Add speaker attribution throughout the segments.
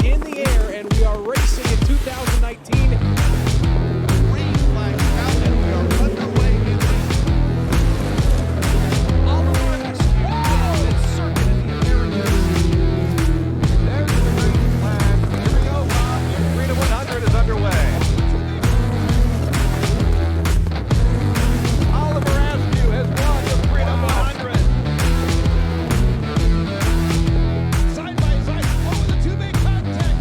Speaker 1: in the air, and we are racing in 2019.
Speaker 2: Green flag out, and we are underway in the Oliver Askew and circuit in the Americas. There's the green flag. Here we go, Bob. Your 3 to 100 is underway. Oliver Askew has won the 3 to 100. Side by side, over the two big contact.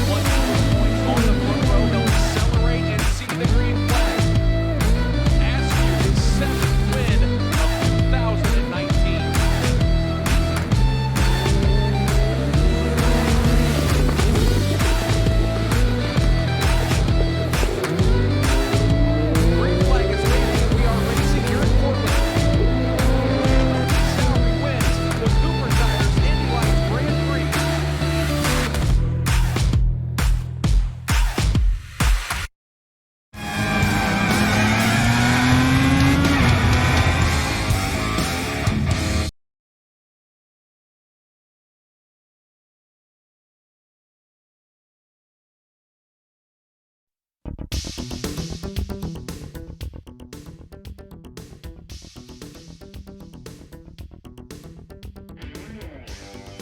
Speaker 2: 1 point on the front row. They'll accelerate and see the green flag. Askew, his 7th win of 2019. Green flag is waving. We are racing here in Portland. Salary wins the Cooper Tires Indy Lights Grand Prix.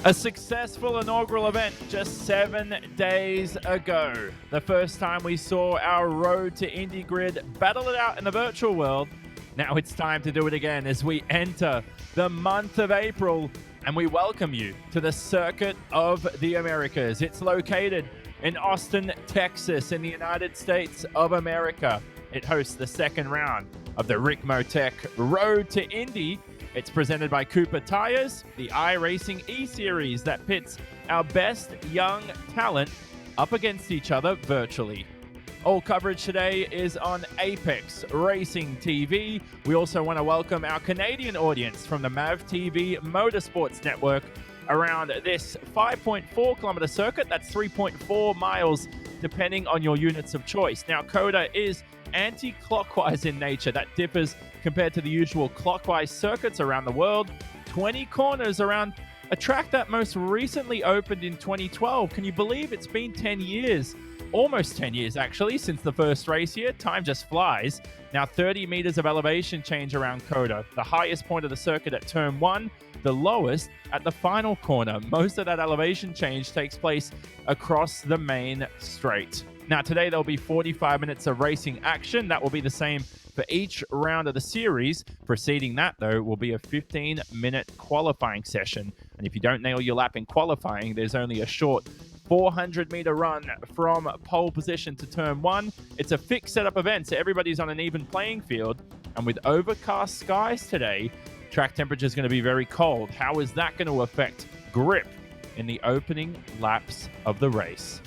Speaker 3: A successful inaugural event just 7 days ago. The first time we saw our Road to Indy grid battle it out in the virtual world. Now it's time to do it again as we enter the month of April, and we welcome you to the Circuit of the Americas. It's located in Austin, Texas, in the United States of America. It hosts the second round of the Ricmotech Road to Indy. It's presented by COTA Tires, the iRacing eSeries that pits our best young talent up against each other virtually. All coverage today is on Apex Racing TV. We also want to welcome our Canadian audience from the MAVTV Motorsports Network around this 5.4 kilometer circuit. That's 3.4 miles depending on your units of choice. Now, COTA is anti-clockwise in nature. That differs compared to the usual clockwise circuits around the world. 20 corners around a track that most recently opened in 2012. Can you believe it's been 10 years? Almost 10 years, actually, since the first race here. Time just flies. Now, 30 meters of elevation change around COTA. The highest point of the circuit at turn 1, the lowest at the final corner. Most of that elevation change takes place across the main straight. Now, today there'll be 45 minutes of racing action. That will be the same for each round of the series. Preceding that, though, will be a 15-minute qualifying session. And if you don't nail your lap in qualifying, there's only a short 400-meter run from pole position to turn 1. It's a fixed setup event, so everybody's on an even playing field. And with overcast skies today, track temperature is going to be very cold. How is that going to affect grip in the opening laps of the race?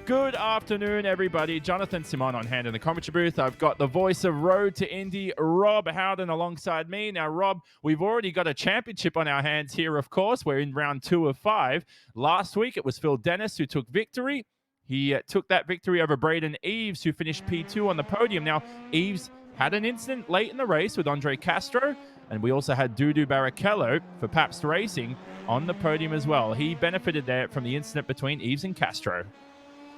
Speaker 3: Good afternoon, everybody. Jonathan Simon on hand in the commentary booth. I've got the voice of Road to Indy, Rob Howden, alongside me. Now, Rob, we've already got a championship on our hands here, of course. We're in round 2 of 5. Last week, it was Phil Dennis who took victory. He took that victory over Braden Eves, who finished P2 on the podium. Now, Eves had an incident late in the race with Andre Castro, and we also had Dudu Barrichello for Pabst Racing on the podium as well. He benefited there from the incident between Eves and Castro.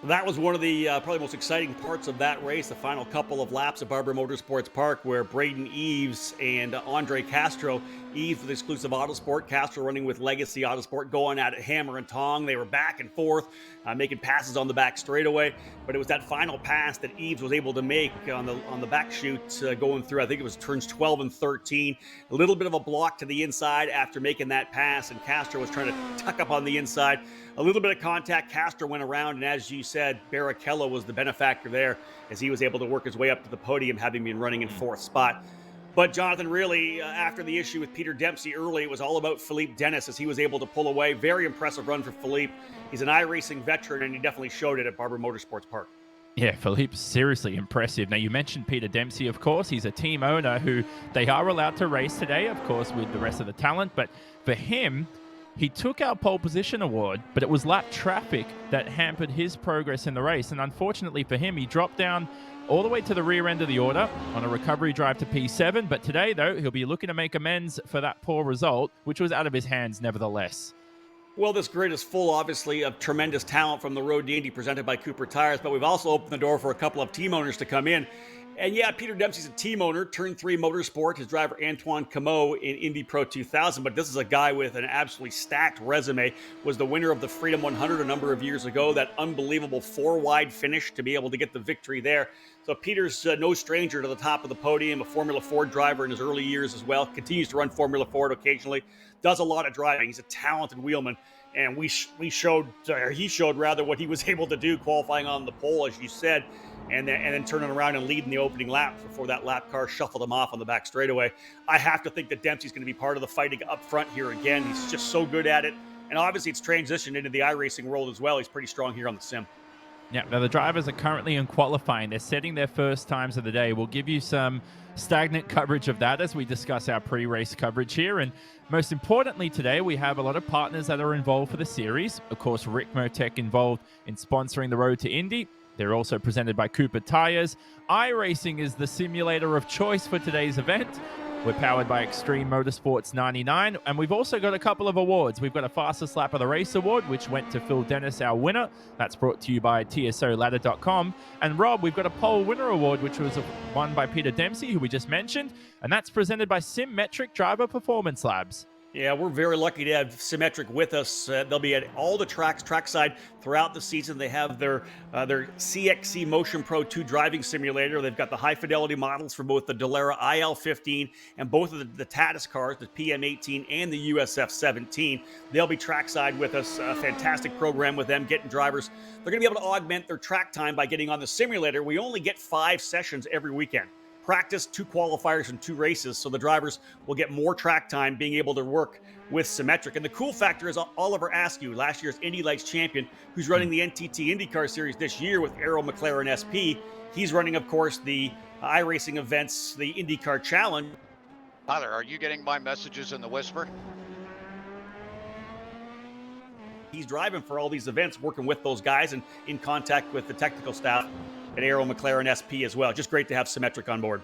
Speaker 4: That was one of the probably most exciting parts of that race, the final couple of laps at Barber Motorsports Park, where Braden Eves and Andre Castro, Eves with Exclusive Autosport, Castro running with Legacy Autosport, going at it hammer and tong. They were back and forth, making passes on the back straightaway, but it was that final pass that Eves was able to make on the back chute going through, I think it was turns 12 and 13. A little bit of a block to the inside after making that pass, and Castro was trying to tuck up on the inside. A little bit of contact, Castro went around, and as you said, Barrichello was the benefactor there as he was able to work his way up to the podium, having been running in 4th spot. But Jonathan, really, after the issue with Peter Dempsey early, it was all about Philippe Dennis as he was able to pull away. Very impressive run for Philippe. He's an iRacing veteran, and he definitely showed it at Barber Motorsports Park.
Speaker 3: Yeah, Philippe's seriously impressive. Now, you mentioned Peter Dempsey, of course. He's a team owner who they are allowed to race today, of course, with the rest of the talent. But for him, he took our pole position award, but it was lap traffic that hampered his progress in the race. And unfortunately for him, he dropped down all the way to the rear end of the order on a recovery drive to P7. But today, though, he'll be looking to make amends for that poor result, which was out of his hands nevertheless.
Speaker 4: Well, this grid is full, obviously, of tremendous talent from the Road to Indy presented by Cooper Tires, but we've also opened the door for a couple of team owners to come in. And yeah, Peter Dempsey's a team owner, Turn 3 Motorsport, his driver Antoine Camo in Indy Pro 2000, but this is a guy with an absolutely stacked resume, was the winner of the Freedom 100 a number of years ago, that unbelievable 4-wide finish to be able to get the victory there. So Peter's no stranger to the top of the podium, a Formula Ford driver in his early years as well, continues to run Formula Ford occasionally, does a lot of driving. He's a talented wheelman. And he showed what he was able to do qualifying on the pole, as you said, and then turning around and leading the opening lap before that lap car shuffled him off on the back straightaway. I have to think that Dempsey's going to be part of the fighting up front here again. He's just so good at it. And obviously it's transitioned into the iRacing world as well. He's pretty strong here on the sim.
Speaker 3: Yeah, now the drivers are currently in qualifying. They're setting their first times of the day. We'll give you some stagnant coverage of that as we discuss our pre-race coverage here. And most importantly today, we have a lot of partners that are involved for the series. Of course, Ricmotech involved in sponsoring the Road to Indy. They're also presented by Cooper Tires. iRacing is the simulator of choice for today's event. We're powered by Extreme Motorsports 99, and we've also got a couple of awards. We've got a Fastest Lap of the Race award, which went to Phil Dennis, our winner. That's brought to you by TSOladder.com. And Rob, we've got a pole winner award, which was won by Peter Dempsey, who we just mentioned, and that's presented by Symmetric Driver Performance Labs.
Speaker 4: Yeah, we're very lucky to have Symmetric with us. They'll be at all the tracks, trackside throughout the season. They have their CXC Motion Pro 2 driving simulator. They've got the high-fidelity models for both the Dallara IL-15 and both of the Tatis cars, the PM-18 and the USF-17. They'll be trackside with us. A fantastic program with them, getting drivers. They're going to be able to augment their track time by getting on the simulator. We only get 5 sessions every weekend. Practice, 2 qualifiers and 2 races, so the drivers will get more track time being able to work with Symmetric. And the cool factor is Oliver Askew, last year's Indy Lights champion, who's running the NTT IndyCar Series this year with Arrow McLaren SP. He's running, of course, the iRacing events, the IndyCar Challenge.
Speaker 5: Tyler, are you getting my messages in the whisper?
Speaker 4: He's driving for all these events, working with those guys and in contact with the technical staff at Arrow McLaren SP as well. Just great to have Symmetric on board.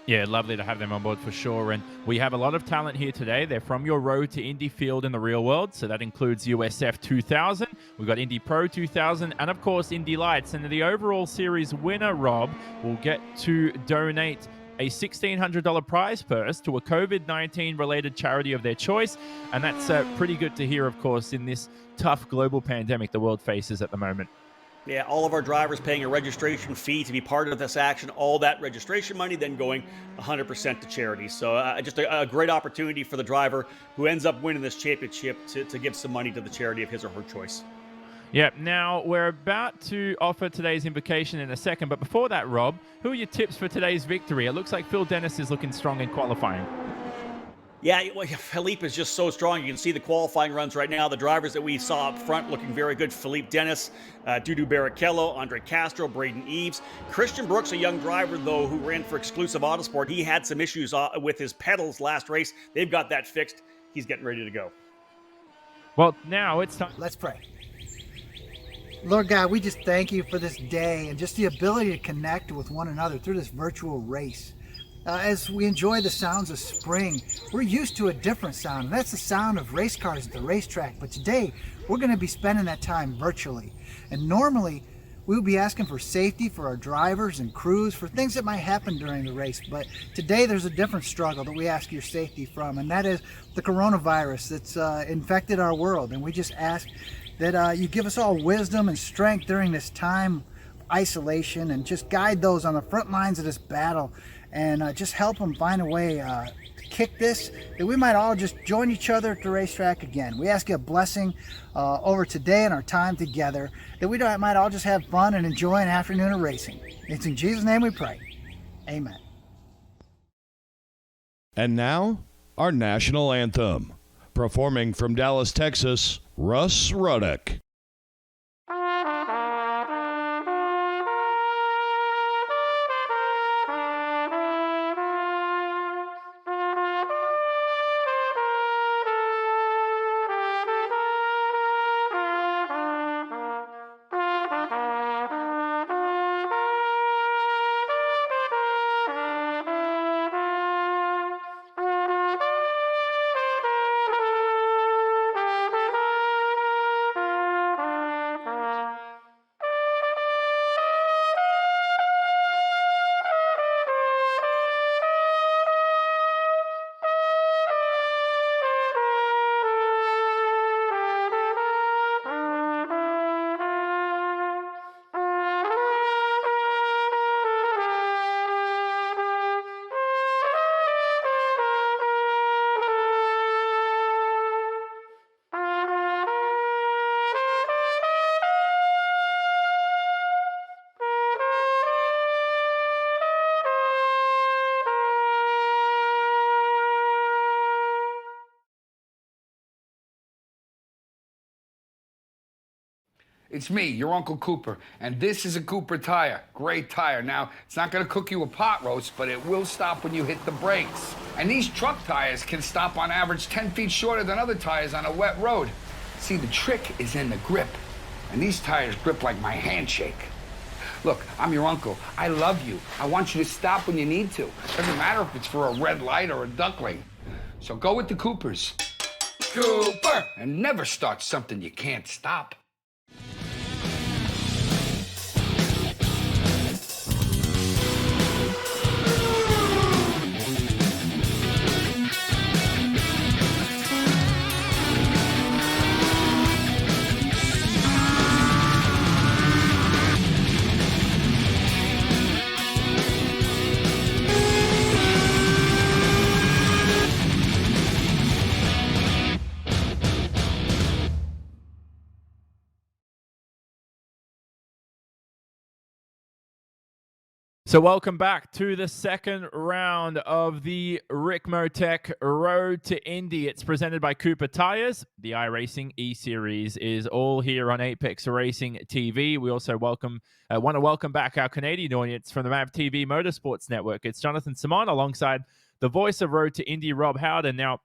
Speaker 3: Yeah, lovely to have them on board for sure. And we have a lot of talent here today. They're from your Road to Indy field in the real world. So that includes USF 2000. We've got Indy Pro 2000 and, of course, Indy Lights. And the overall series winner, Rob, will get to donate a $1,600 prize purse to a COVID-19 related charity of their choice. And that's pretty good to hear, of course, in this tough global pandemic the world faces at the moment.
Speaker 4: Yeah, all of our drivers paying a registration fee to be part of this action, all that registration money then going 100% to charity. So just a great opportunity for the driver who ends up winning this championship to give some money to the charity of his or her choice.
Speaker 3: Yeah, now we're about to offer today's invocation in a second, but before that, Rob, who are your tips for today's victory? It looks like Phil Dennis is looking strong in qualifying.
Speaker 4: Yeah, well, Philippe is just so strong. You can see the qualifying runs right now. The drivers that we saw up front looking very good. Philippe Dennis, Dudu Barrichello, Andre Castro, Braden Eves. Christian Brooks, a young driver, though, who ran for Exclusive Autosport. He had some issues with his pedals last race. They've got that fixed. He's getting ready to go.
Speaker 3: Well, now it's time.
Speaker 6: Let's pray. Lord God, we just thank you for this day and just the ability to connect with one another through this virtual race. As we enjoy the sounds of spring, we're used to a different sound, and that's the sound of race cars at the racetrack. But today, we're going to be spending that time virtually. And normally, we would be asking for safety for our drivers and crews, for things that might happen during the race. But today, there's a different struggle that we ask your safety from, and that is the coronavirus that's infected our world. And we just ask that you give us all wisdom and strength during this time of isolation, and just guide those on the front lines of this battle, and just help them find a way to kick this, that we might all just join each other at the racetrack again. We ask you a blessing over today and our time together, that we might all just have fun and enjoy an afternoon of racing. It's in Jesus' name we pray. Amen.
Speaker 7: And now, our national anthem. Performing from Dallas, Texas, Russ Ruddock.
Speaker 8: It's me, your Uncle Cooper, and this is a Cooper tire. Great tire. Now, it's not going to cook you a pot roast, but it will stop when you hit the brakes. And these truck tires can stop on average 10 feet shorter than other tires on a wet road. See, the trick is in the grip, and these tires grip like my handshake. Look, I'm your uncle. I love you. I want you to stop when you need to. Doesn't matter if it's for a red light or a duckling. So go with the Coopers. Cooper! And never start something you can't stop.
Speaker 3: So welcome back to the second round of the Ricmotech Road to Indy. It's presented by Cooper Tires. The iRacing eSeries is all here on Apex Racing TV. We also want to welcome back our Canadian audience from the MAVTV Motorsports Network. It's Jonathan Simon alongside the voice of Road to Indy, Rob Howden. Now,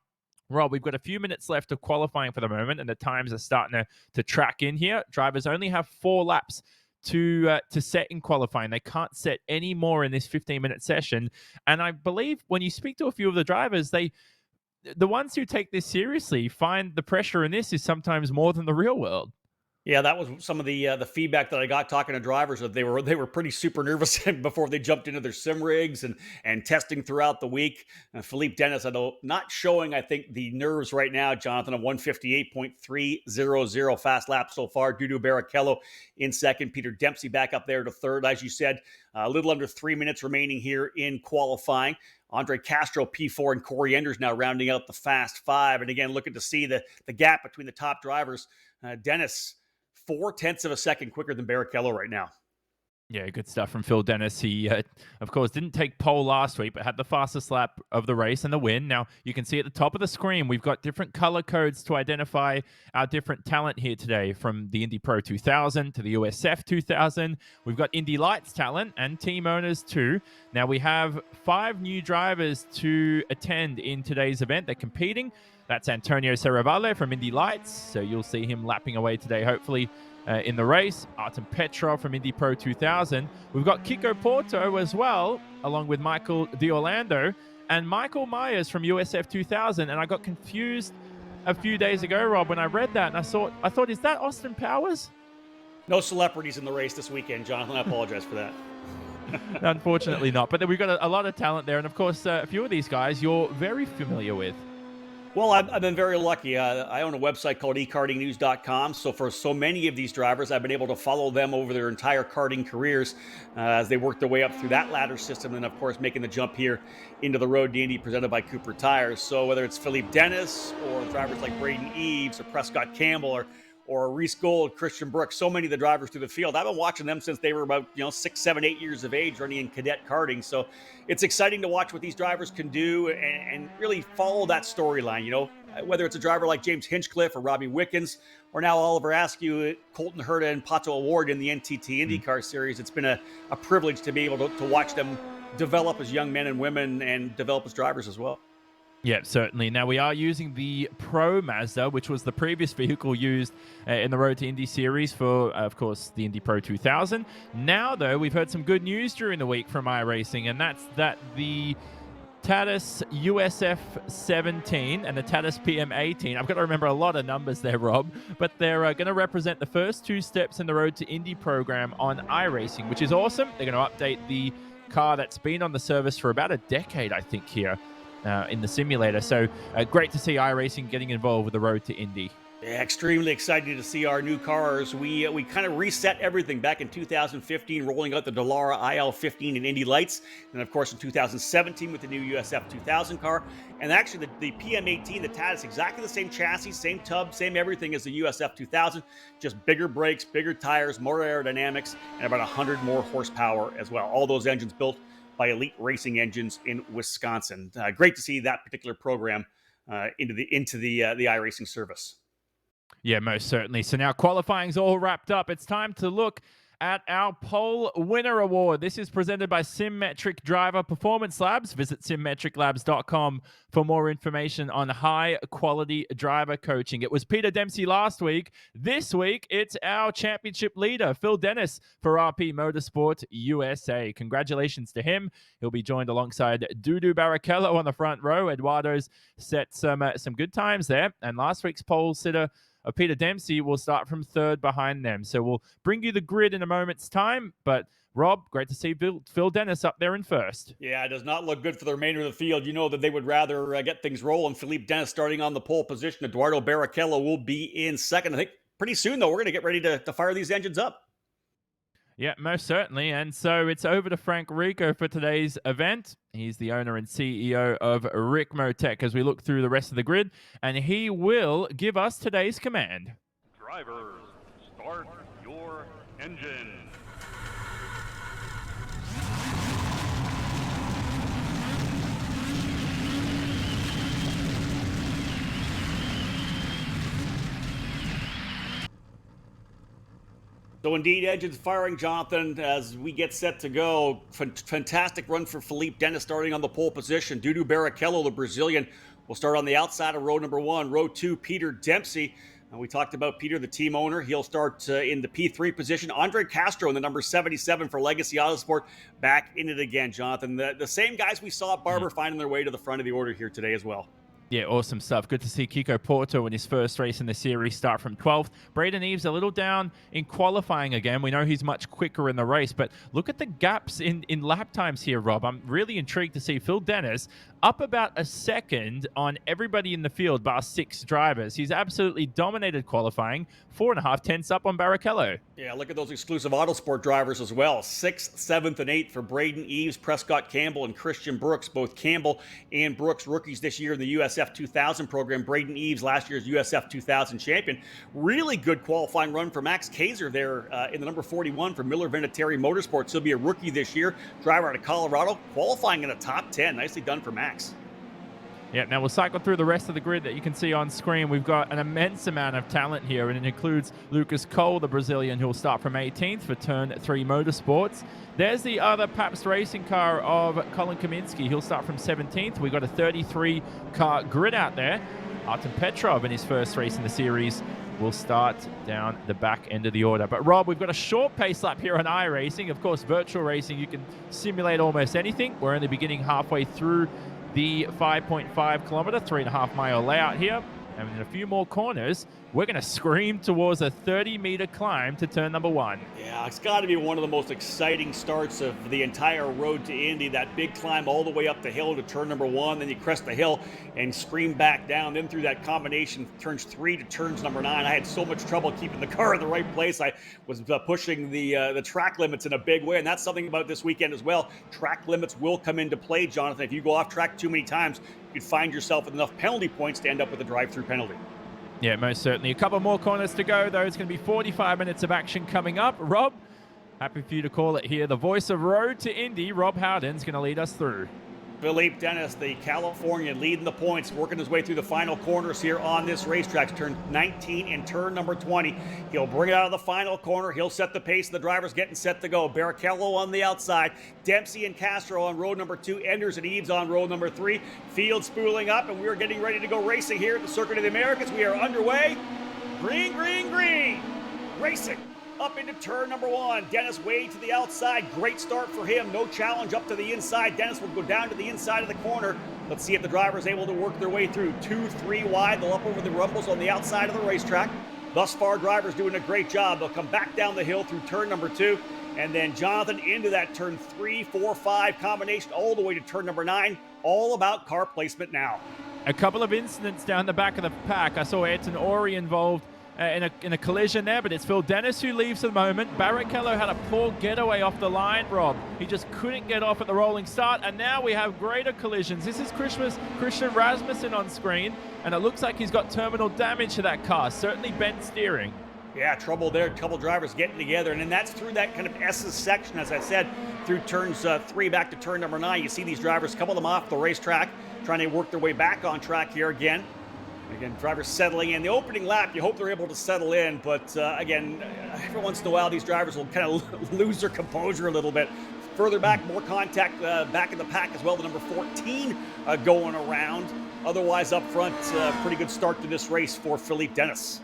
Speaker 3: Rob, we've got a few minutes left of qualifying for the moment, and the times are starting to track in here. Drivers only have 4 laps to set in qualifying. They can't set any more in this 15-minute session. And I believe when you speak to a few of the drivers, the ones who take this seriously find the pressure in this is sometimes more than the real world.
Speaker 4: Yeah, that was some of the feedback that I got talking to drivers, that they were pretty super nervous before they jumped into their sim rigs and testing throughout the week. Philippe Dennis, I know, not showing, I think, the nerves right now, Jonathan, of 158.300 fast lap so far. Dudu Barrichello in second. Peter Dempsey back up there to third. As you said, a little under 3 minutes remaining here in qualifying. Andre Castro, P4, and Corey Enders now rounding out the Fast Five. And again, looking to see the gap between the top drivers. Dennis, 0.4 of a second quicker than Barrichello right now.
Speaker 3: Yeah, good stuff from Phil Dennis. He, of course, didn't take pole last week, but had the fastest lap of the race and the win. Now, you can see at the top of the screen, we've got different color codes to identify our different talent here today, from the Indy Pro 2000 to the USF 2000. We've got Indy Lights talent and team owners too. Now, we have 5 new drivers to attend in today's event. They're competing. That's Antonio Serravalle from Indy Lights, so you'll see him lapping away today, hopefully, in the race. Artem Petrov from Indy Pro 2000. We've got Kiko Porto as well, along with Michael D'Orlando, and Michael Myers from USF 2000. And I got confused a few days ago, Rob, when I read that, and I thought, is that Austin Powers?
Speaker 4: No celebrities in the race this weekend, Jonathan. I apologize for that.
Speaker 3: Unfortunately not. But then we've got a lot of talent there, and of course, a few of these guys you're very familiar with.
Speaker 4: Well, I've been very lucky. I own a website called ekartingnews.com. So for so many of these drivers, I've been able to follow them over their entire karting careers as they work their way up through that ladder system. And of course, making the jump here into the Road to Indy presented by Cooper Tires. So whether it's Philippe Dennis or drivers like Braden Eves or Prescott Campbell or Reese Gold, Christian Brooks, so many of the drivers through the field. I've been watching them since they were about 6, 7, 8 years of age, running in cadet karting. So it's exciting to watch what these drivers can do and really follow that storyline. Whether it's a driver like James Hinchcliffe or Robbie Wickens, or now Oliver Askew, Colton Herta, and Pato Award in the NTT IndyCar series. It's been a privilege to be able to watch them develop as young men and women and develop as drivers as well.
Speaker 3: Yeah, certainly. Now, we are using the Pro Mazda, which was the previous vehicle used in the Road to Indy series for, of course, the Indy Pro 2000. Now, though, we've heard some good news during the week from iRacing, and that's that the Tatis USF 17 and the Tatis PM 18, I've got to remember a lot of numbers there, Rob, but they're going to represent the first 2 steps in the Road to Indy program on iRacing, which is awesome. They're going to update the car that's been on the service for about a decade, I think, here. In the simulator. So great to see iRacing getting involved with the Road to Indy.
Speaker 4: Yeah, extremely excited to see our new cars. We kind of reset everything back in 2015, rolling out the Dallara IL-15 and Indy Lights. And of course in 2017 with the new USF 2000 car. And actually the PM18, the Tatis, exactly the same chassis, same tub, same everything as the USF 2000. Just bigger brakes, bigger tires, more aerodynamics, and about 100 more horsepower as well. All those engines built by Elite Racing Engines in Wisconsin. Great to see that particular program into the iRacing service.
Speaker 3: Yeah, most certainly. So now qualifying's all wrapped up. It's time to look at our Pole Winner Award. This is presented by Symmetric Driver Performance Labs. Visit symmetriclabs.com for more information on high-quality driver coaching. It was Peter Dempsey last week. This week, it's our championship leader, Phil Dennis, for RP Motorsport USA. Congratulations to him. He'll be joined alongside Dudu Barrichello on the front row. Eduardo's set some good times there. And last week's pole sitter, Peter Dempsey, will start from third behind them. So we'll bring you the grid in a moment's time. But Rob, great to see Phil Dennis up there in first.
Speaker 4: Yeah, it does not look good for the remainder of the field. You know that they would rather get things rolling. Philippe Dennis starting on the pole position. Eduardo Barrichello will be in second. I think pretty soon, though, we're going to get ready to fire these engines up.
Speaker 3: Yeah, most certainly. And so it's over to Frank Rico for today's event. He's the owner and CEO of Ricmotech as we look through the rest of the grid, and he will give us today's command.
Speaker 9: Drivers, start your engine.
Speaker 4: So indeed, engines firing, Jonathan, as we get set to go. Fantastic run for Philippe Dennis starting on the pole position. Dudu Barrichello, the Brazilian, will start on the outside of row number 1. Row 2, Peter Dempsey. And we talked about Peter, the team owner. He'll start in the P3 position. Andre Castro in the number 77 for Legacy Autosport. Back in it again, Jonathan. The same guys we saw at Barber finding their way to the front of the order here today as well.
Speaker 3: Yeah, awesome stuff. Good to see Kiko Porto in his first race in the series start from 12th. Braden Eves a little down in qualifying again. We know he's much quicker in the race, but look at the gaps in lap times here, Rob. I'm really intrigued to see Phil Dennis up about a second on everybody in the field, bar 6 drivers. He's absolutely dominated qualifying. 4.5 tenths up on Barrichello.
Speaker 4: Yeah, look at those exclusive Autosport drivers as well. 6th, 7th, and 8th for Braden Eves, Prescott Campbell, and Christian Brooks. Both Campbell and Brooks rookies this year in the USF 2000 program. Braden Eves, last year's USF 2000 champion. Really good qualifying run for Max Kaiser there in the number 41 for Miller Vinatieri Motorsports. He'll be a rookie this year, driver out of Colorado, qualifying in the top 10. Nicely done for Max.
Speaker 3: Yeah, now we'll cycle through the rest of the grid that you can see on screen. We've got an immense amount of talent here, and it includes Lucas Cole, the Brazilian, who will start from 18th for Turn 3 Motorsports. There's the other Pabst racing car of Colin Kaminsky. He'll start from 17th. We've got a 33-car grid out there. Artem Petrov in his first race in the series will start down the back end of the order. But Rob, we've got a short pace lap here on iRacing. Of course, virtual racing, you can simulate almost anything. We're only beginning halfway through the 5.5 kilometer, 3.5 mile layout here. And in a few more corners, we're going to scream towards a 30-meter climb to turn number 1.
Speaker 4: Yeah, it's got to be one of the most exciting starts of the entire road to Indy. That big climb all the way up the hill to turn number 1, then you crest the hill and scream back down, then through that combination, turns 3 to turns number 9. I had so much trouble keeping the car in the right place. I was pushing the track limits in a big way, and that's something about this weekend as well. Track limits will come into play, Jonathan. If you go off track too many times, you'd find yourself with enough penalty points to end up with a drive-through penalty.
Speaker 3: Yeah, most certainly. A couple more corners to go, though. It's going to be 45 minutes of action coming up. Rob, happy for you to call it here. The voice of Road to Indy, Rob Howden's going to lead us through.
Speaker 4: Philippe Dennis, the Californian, leading the points, working his way through the final corners here on this racetrack. Turn 19 and turn number 20. He'll bring it out of the final corner. He'll set the pace. The driver's getting set to go. Barrichello on the outside. Dempsey and Castro on road number 2. Enders and Eves on road number 3. Field spooling up, and we're getting ready to go racing here at the Circuit of the Americas. We are underway. Green, green, green. Racing. Up into turn number 1. Dennis way to the outside. Great start for him. No challenge up to the inside. Dennis will go down to the inside of the corner. Let's see if the driver is able to work their way through. 2, 3 wide. They'll up over the rumbles on the outside of the racetrack. Thus far, drivers doing a great job. They'll come back down the hill through turn number 2. And then Jonathan into that turn 3, 4, 5 combination all the way to turn number 9. All about car placement now.
Speaker 3: A couple of incidents down the back of the pack. I saw Ayrton Ori involved in a collision there, but it's Phil Dennis who leaves at the moment. Barrichello had a poor getaway off the line, Rob. He just couldn't get off at the rolling start, and now we have greater collisions. This is Christian Rasmussen on screen, and it looks like he's got terminal damage to that car. Certainly bent steering.
Speaker 4: Yeah, trouble there. A couple drivers getting together, and then that's through that kind of S's section, as I said, through turns 3 back to turn number 9. You see these drivers, a couple of them off the racetrack, trying to work their way back on track here again. Again, drivers settling in. The opening lap, you hope they're able to settle in, but again, every once in a while, these drivers will kind of lose their composure a little bit. Further back, more contact back in the pack as well. The number 14 going around. Otherwise, up front, pretty good start to this race for Philippe Dennis.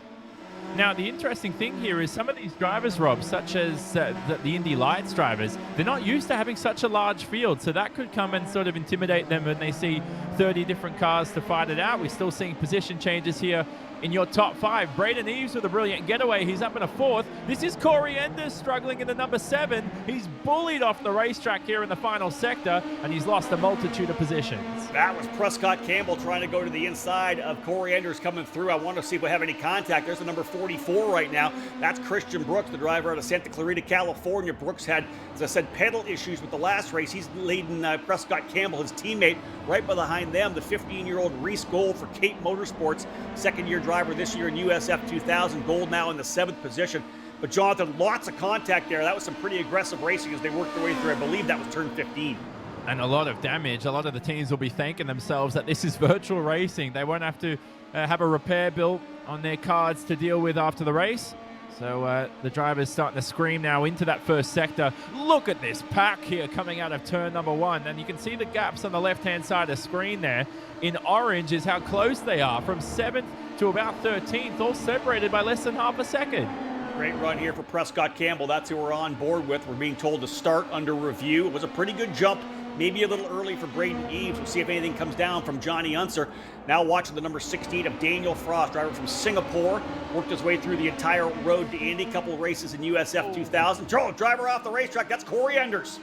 Speaker 3: Now, the interesting thing here is some of these drivers, Rob, such as the Indy Lights drivers, they're not used to having such a large field, so that could come and sort of intimidate them when they see 30 different cars to fight it out. We're still seeing position changes here in your top 5. Braden Eves with a brilliant getaway. He's up in a 4th. This is Corey Enders struggling in the number 7. He's bullied off the racetrack here in the final sector, and he's lost a multitude of positions.
Speaker 4: That was Prescott Campbell trying to go to the inside of Corey Enders coming through. I want to see if we have any contact. There's the number 44 right now. That's Christian Brooks, the driver out of Santa Clarita, California. Brooks had, as I said, pedal issues with the last race. He's leading Prescott Campbell, his teammate, right behind them. The 15-year-old Reese Gold for Cape Motorsports, second-year driver this year in USF 2000. Gold now in the 7th position. But Jonathan, lots of contact there. That was some pretty aggressive racing as they worked their way through. I believe that was turn 15.
Speaker 3: And a lot of damage. A lot of the teams will be thanking themselves that this is virtual racing. They won't have to have a repair bill on their cards to deal with after the race. So the driver's starting to scream now into that first sector. Look at this pack here coming out of turn number 1. And you can see the gaps on the left-hand side of the screen there. In orange is how close they are, from 7th to about 13th, all separated by less than half a second.
Speaker 4: Great run here for Prescott Campbell. That's who we're on board with. We're being told to start under review. It was a pretty good jump. Maybe a little early for Braden Eves. We'll see if anything comes down from Johnny Unser. Now watching the number 16 of Daniel Frost, driver from Singapore. Worked his way through the entire road to Indy. Couple of races in USF 2000. Driver off the racetrack. That's Corey Enders.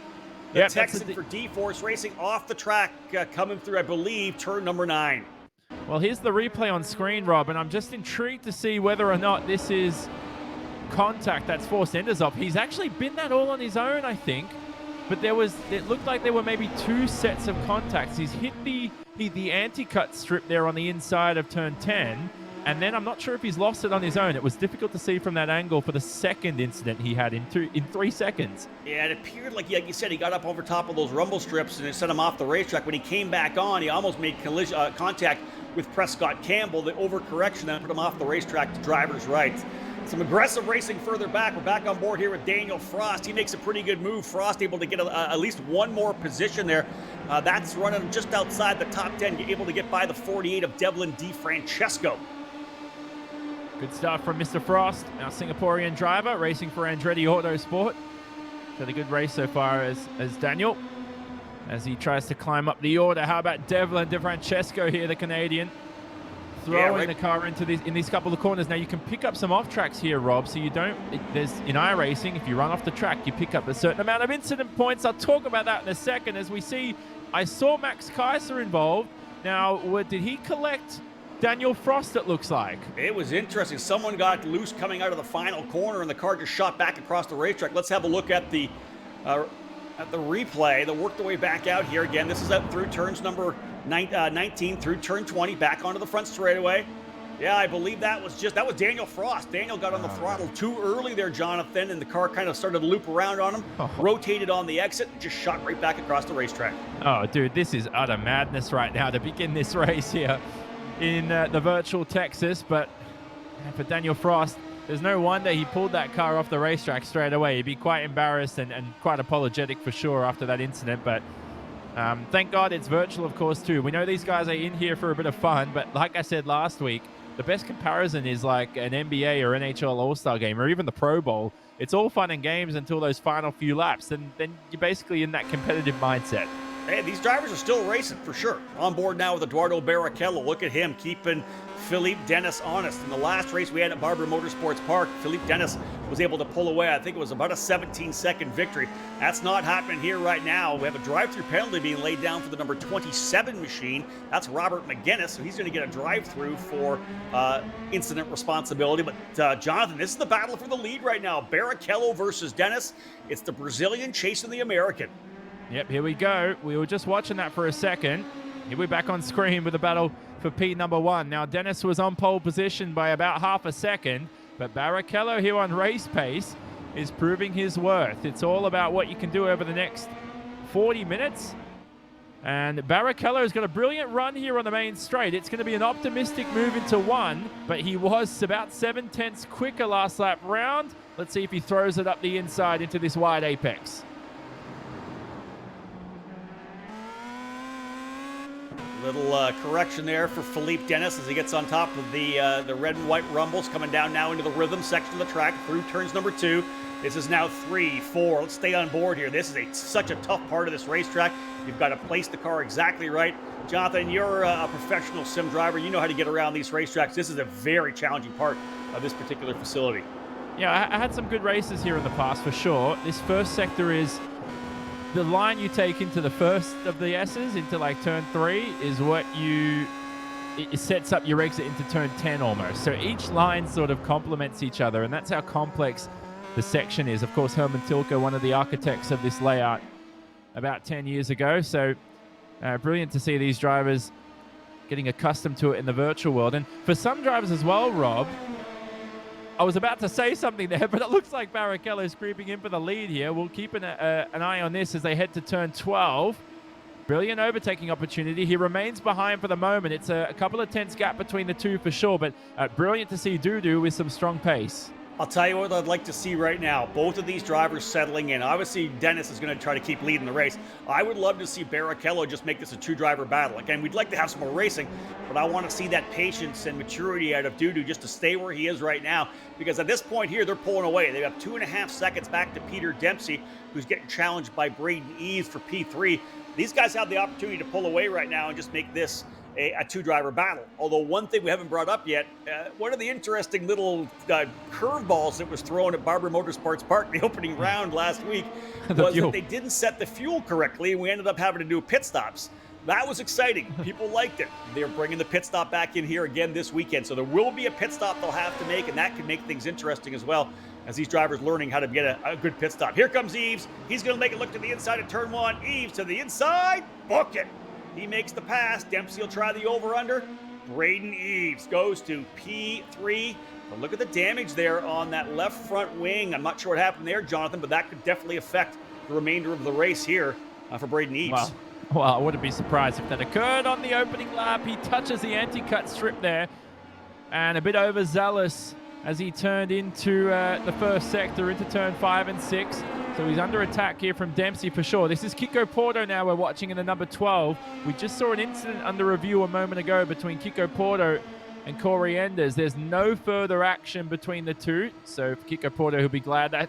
Speaker 4: The Texan for D-Force Racing off the track, coming through, I believe, turn number 9.
Speaker 3: Well, here's the replay on screen, Rob, and I'm just intrigued to see whether or not this is contact that's forced Enders off. He's actually been that all on his own, I think. But it looked like there were maybe 2 sets of contacts. He's hit the anti-cut strip there on the inside of turn 10, and then I'm not sure if he's lost it on his own. It was difficult to see from that angle for the second incident he had in 3 seconds. Yeah,
Speaker 4: it appeared like you said, he got up over top of those rumble strips and it sent him off the racetrack. When he came back on, he almost made contact with Prescott Campbell. The overcorrection then put him off the racetrack to driver's right. Some aggressive racing further back. We're back on board here with Daniel Frost. He makes a pretty good move. Frost able to get at least one more position there. That's running just outside the top 10. Able to get by the 48 of Devlin DiFrancesco.
Speaker 3: Good stuff from Mr. Frost, our Singaporean driver, racing for Andretti Autosport. Had a good race so far as Daniel, as he tries to climb up the order. How about Devlin DiFrancesco here, the Canadian? Throwing the car into these couple of corners. Now you can pick up some off tracks here, Rob, so you don't, there's in iRacing, if you run off the track, you pick up a certain amount of incident points. I'll talk about that in a second. As we see, I saw Max Kaiser involved. Now, did he collect Daniel Frost, it looks like?
Speaker 4: It was interesting. Someone got loose coming out of the final corner and the car just shot back across the racetrack. Let's have a look at the replay. They'll work their way back out here again. This is up through turns number 19 through turn 20, back onto the front straightaway. Yeah, I believe that was Daniel Frost. Daniel got on the throttle too early there, Jonathan, and the car kind of started to loop around on him, rotated on the exit, and just shot right back across the racetrack.
Speaker 3: Oh, dude, this is utter madness right now to begin this race here in the virtual Texas. But for Daniel Frost, there's no wonder he pulled that car off the racetrack straight away. He'd be quite embarrassed and quite apologetic for sure after that incident. But thank God it's virtual, of course, too. We know these guys are in here for a bit of fun, but like I said last week, the best comparison is like an NBA or NHL All-Star game or even the Pro Bowl. It's all fun and games until those final few laps. Then you're basically in that competitive mindset.
Speaker 4: Hey, these drivers are still racing for sure. On board now with Eduardo Barrichello. Look at him keeping Philippe Dennis honest. In the last race we had at Barber Motorsports Park, Philippe Dennis was able to pull away. I think it was about a 17-second victory. That's not happening here right now. We have a drive-through penalty being laid down for the number 27 machine. That's Robert McGinnis, so he's going to get a drive-through for incident responsibility. But Jonathan, this is the battle for the lead right now. Barrichello versus Dennis. It's the Brazilian chasing the American.
Speaker 3: Yep, here we go. We were just watching that for a second. Here we're back on screen with the battle for P1. Now, Dennis was on pole position by about half a second, but Barrichello here on race pace is proving his worth. It's all about what you can do over the next 40 minutes. And Barrichello's got a brilliant run here on the main straight. It's going to be an optimistic move into 1, but he was about 7/10 quicker last lap round. Let's see if he throws it up the inside into this wide apex.
Speaker 4: Little correction there for Philippe Dennis as he gets on top of the red and white rumbles, coming down now into the rhythm section of the track through turns number 2. This is now 3, 4. Let's stay on board here. This is such a tough part of this racetrack. You've got to place the car exactly right. Jonathan, you're a professional sim driver. You know how to get around these racetracks. This is a very challenging part of this particular facility.
Speaker 3: Yeah, I had some good races here in the past for sure. This first sector is the line you take into the first of the S's, into like turn 3, is what it sets up your exit into turn 10 almost. So each line sort of complements each other, and that's how complex the section is. Of course, Herman Tilke, one of the architects of this layout about 10 years ago. So brilliant to see these drivers getting accustomed to it in the virtual world. And for some drivers as well, Rob, I was about to say something there, but it looks like Barrichello is creeping in for the lead here. We'll keep an eye on this as they head to turn 12. Brilliant overtaking opportunity. He remains behind for the moment. It's a couple of tenths gap between the two for sure, but brilliant to see Dudu with some strong pace.
Speaker 4: I'll tell you what I'd like to see right now. Both of these drivers settling in. Obviously, Dennis is going to try to keep leading the race. I would love to see Barrichello just make this a two-driver battle. Again, we'd like to have some more racing, but I want to see that patience and maturity out of Dudu just to stay where he is right now, because at this point here, they're pulling away. They've got 2.5 seconds back to Peter Dempsey, who's getting challenged by Braden Eves for P3. These guys have the opportunity to pull away right now and just make this a two-driver battle. Although one thing we haven't brought up yet, one of the interesting little curveballs that was thrown at Barber Motorsports Park in the opening round last week was that they didn't set the fuel correctly, and we ended up having to do pit stops. That was exciting. People liked it. They're bringing the pit stop back in here again this weekend, so there will be a pit stop they'll have to make, and that can make things interesting as well, as these drivers learning how to get a good pit stop. Here comes Eves. He's going to make it look to the inside of turn 1. Eves to the inside. Book it. He makes the pass. Dempsey will try the over-under. Braden Eves goes to P3. But look at the damage there on that left front wing. I'm not sure what happened there, Jonathan, but that could definitely affect the remainder of the race here for Braden Eves.
Speaker 3: Well, I wouldn't be surprised if that occurred on the opening lap. He touches the anti-cut strip there, and a bit overzealous as he turned into the first sector, into turn 5 and 6. So he's under attack here from Dempsey for sure. This is Kiko Porto now we're watching in the number 12. We just saw an incident under review a moment ago between Kiko Porto and Corey Enders. There's no further action between the two. So for Kiko Porto, he'll be glad that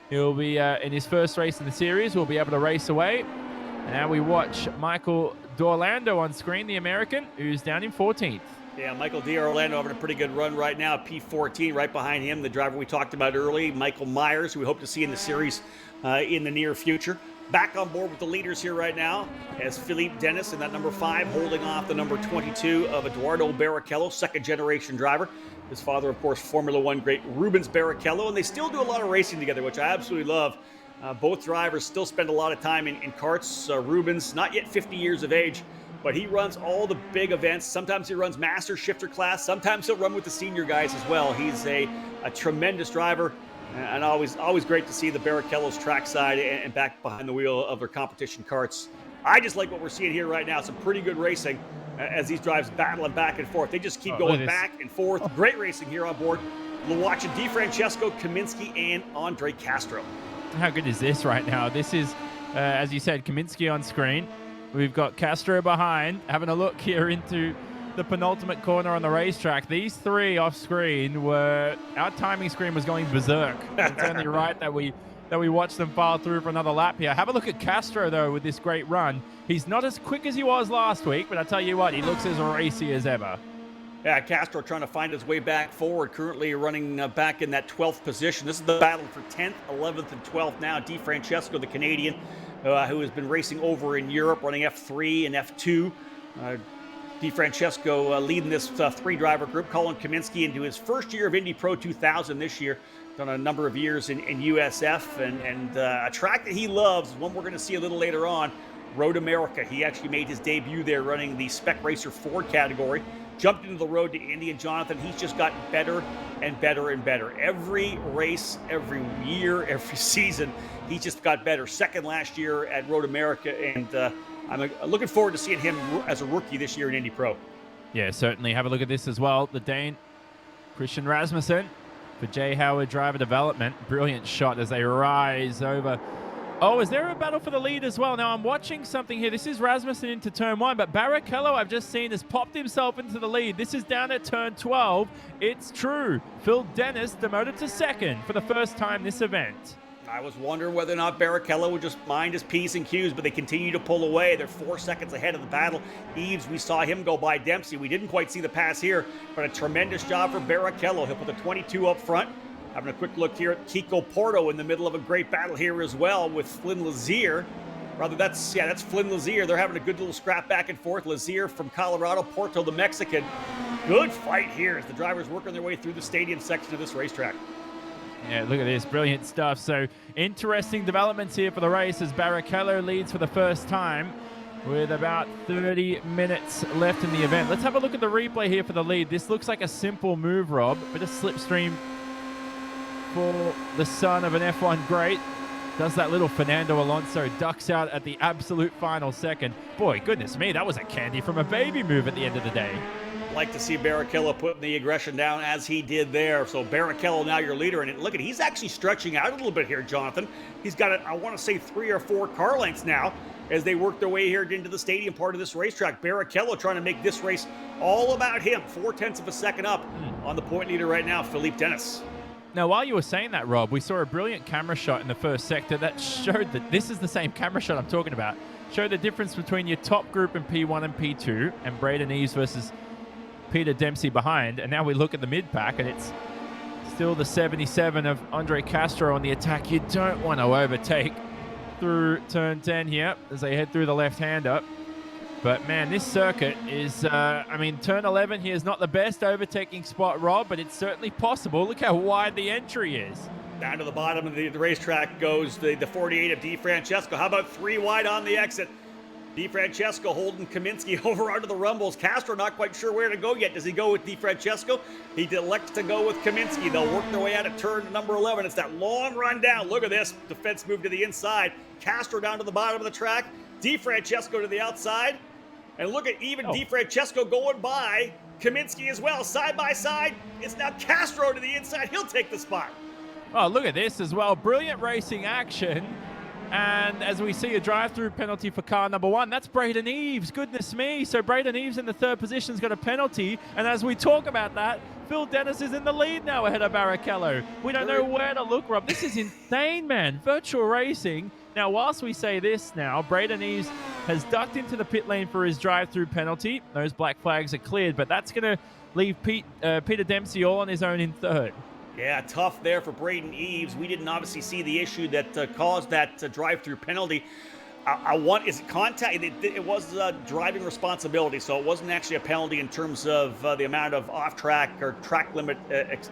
Speaker 3: he'll be in his first race in the series. We'll be able to race away. And now we watch Michael D'Orlando on screen, the American, who's down in 14th.
Speaker 4: Yeah, Michael D'Orlando having a pretty good run right now. P14 right behind him, the driver we talked about early, Michael Myers, who we hope to see in the series in the near future. Back on board with the leaders here right now as Philippe Dennis in that number 5, holding off the number 22 of Eduardo Barrichello, second-generation driver. His father, of course, Formula One great Rubens Barrichello, and they still do a lot of racing together, which I absolutely love. Both drivers still spend a lot of time in karts. Rubens, not yet 50 years of age, but he runs all the big events. Sometimes he runs master shifter class. Sometimes he'll run with the senior guys as well. He's a tremendous driver, and always great to see the Barrichellos trackside and back behind the wheel of their competition karts. I just like what we're seeing here right now. Some pretty good racing as these drives battling back and forth. They just keep going back and forth. Great racing here on board. We're watching DiFrancesco, Kaminsky, and Andre Castro.
Speaker 3: How good is this right now? This is, as you said, Kaminsky on screen. We've got Castro behind, having a look here into the penultimate corner on the racetrack. These three off screen our timing screen was going berserk. It's only right that we watch them file through for another lap here. Have a look at Castro, though, with this great run. He's not as quick as he was last week, but I tell you what, he looks as racy as ever.
Speaker 4: Yeah, Castro trying to find his way back forward, currently running back in that 12th position. This is the battle for 10th, 11th, and 12th now. DiFrancesco, the Canadian, who has been racing over in Europe, running F3 and F2. DiFrancesco leading this three-driver group. Colin Kaminsky into his first year of Indy Pro 2000 this year. Done a number of years in USF, and a track that he loves, one we're going to see a little later on, Road America. He actually made his debut there running the Spec Racer Ford category. Jumped into the road to Indy, and Jonathan, he's just gotten better and better and better. Every race, every year, every season, he just got better. Second last year at Road America, and I'm looking forward to seeing him as a rookie this year in Indy Pro.
Speaker 3: Yeah, certainly. Have a look at this as well. The Dane, Christian Rasmussen, for J. Howard Driver Development. Brilliant shot as they rise over. Oh, is there a battle for the lead as well? Now, I'm watching something here. This is Rasmussen into turn 1, but Barrichello, I've just seen, has popped himself into the lead. This is down at turn 12. It's true. Phil Dennis demoted to second for the first time this event.
Speaker 4: I was wondering whether or not Barrichello would just mind his P's and Q's, but they continue to pull away. They're 4 seconds ahead of the battle. Eves, we saw him go by Dempsey. We didn't quite see the pass here, but a tremendous job for Barrichello. He'll put the 22 up front. Having a quick look here at Kiko Porto in the middle of a great battle here as well with Flynn Lazier. Rather, that's Flynn Lazier. They're having a good little scrap back and forth. Lazier from Colorado, Porto the Mexican. Good fight here as the drivers working their way through the stadium section of this racetrack.
Speaker 3: Yeah, look at this. Brilliant stuff. So, interesting developments here for the race as Barrichello leads for the first time with about 30 minutes left in the event. Let's have a look at the replay here for the lead. This looks like a simple move, Rob. Bit of slipstream for the son of an F1 great. Does that little Fernando Alonso, ducks out at the absolute final second. Boy, goodness me, that was a candy from a baby move at the end of the day.
Speaker 4: Like to see Barrichello putting the aggression down as he did there. So Barrichello now your leader, and look at, he's actually stretching out a little bit here, Jonathan. He's got, I want to say 3 or 4 car lengths now as they work their way here into the stadium part of this racetrack. Barrichello trying to make this race all about him. 0.4 of a second up on the point leader right now, Philippe Dennis.
Speaker 3: Now, while you were saying that, Rob, we saw a brilliant camera shot in the first sector that showed that this is the same camera shot I'm talking about. Showed the difference between your top group in P1 and P2 and Braden Eves versus Peter Dempsey behind. And now we look at the mid-pack and it's still the 77 of Andre Castro on the attack. You don't want to overtake through turn 10 here as they head through the left-hander. But, man, this circuit is, I mean, turn 11 here is not the best overtaking spot, Rob, but it's certainly possible. Look how wide the entry is.
Speaker 4: Down to the bottom of the racetrack goes the 48 of Di Francesco. How about 3 wide on the exit? Di Francesco holding Kaminsky over onto the rumbles. Castro not quite sure where to go yet. Does he go with Di Francesco? He elects to go with Kaminsky. They'll work their way out of turn number 11. It's that long run down. Look at this. Defense move to the inside. Castro down to the bottom of the track. Di Francesco to the outside. And look at even Di Francesco going by Kaminsky as well. Side by side. It's now Castro to the inside. He'll take the spot.
Speaker 3: Oh, look at this as well. Brilliant racing action. And as we see a drive-through penalty for car number 1, that's Braden Eves. Goodness me. So Braden Eves in the 3rd position's got a penalty. And as we talk about that, Phil Dennis is in the lead now ahead of Barrichello. We don't know where to look, Rob. This is insane, man. Virtual racing. Now, whilst we say this now, Braden Eves has ducked into the pit lane for his drive-through penalty. Those black flags are cleared, but that's going to leave Peter Dempsey all on his own in 3rd.
Speaker 4: Yeah, tough there for Braden Eves. We didn't obviously see the issue that caused that drive-through penalty. Is it contact? It was driving responsibility, so it wasn't actually a penalty in terms of the amount of off-track or track limit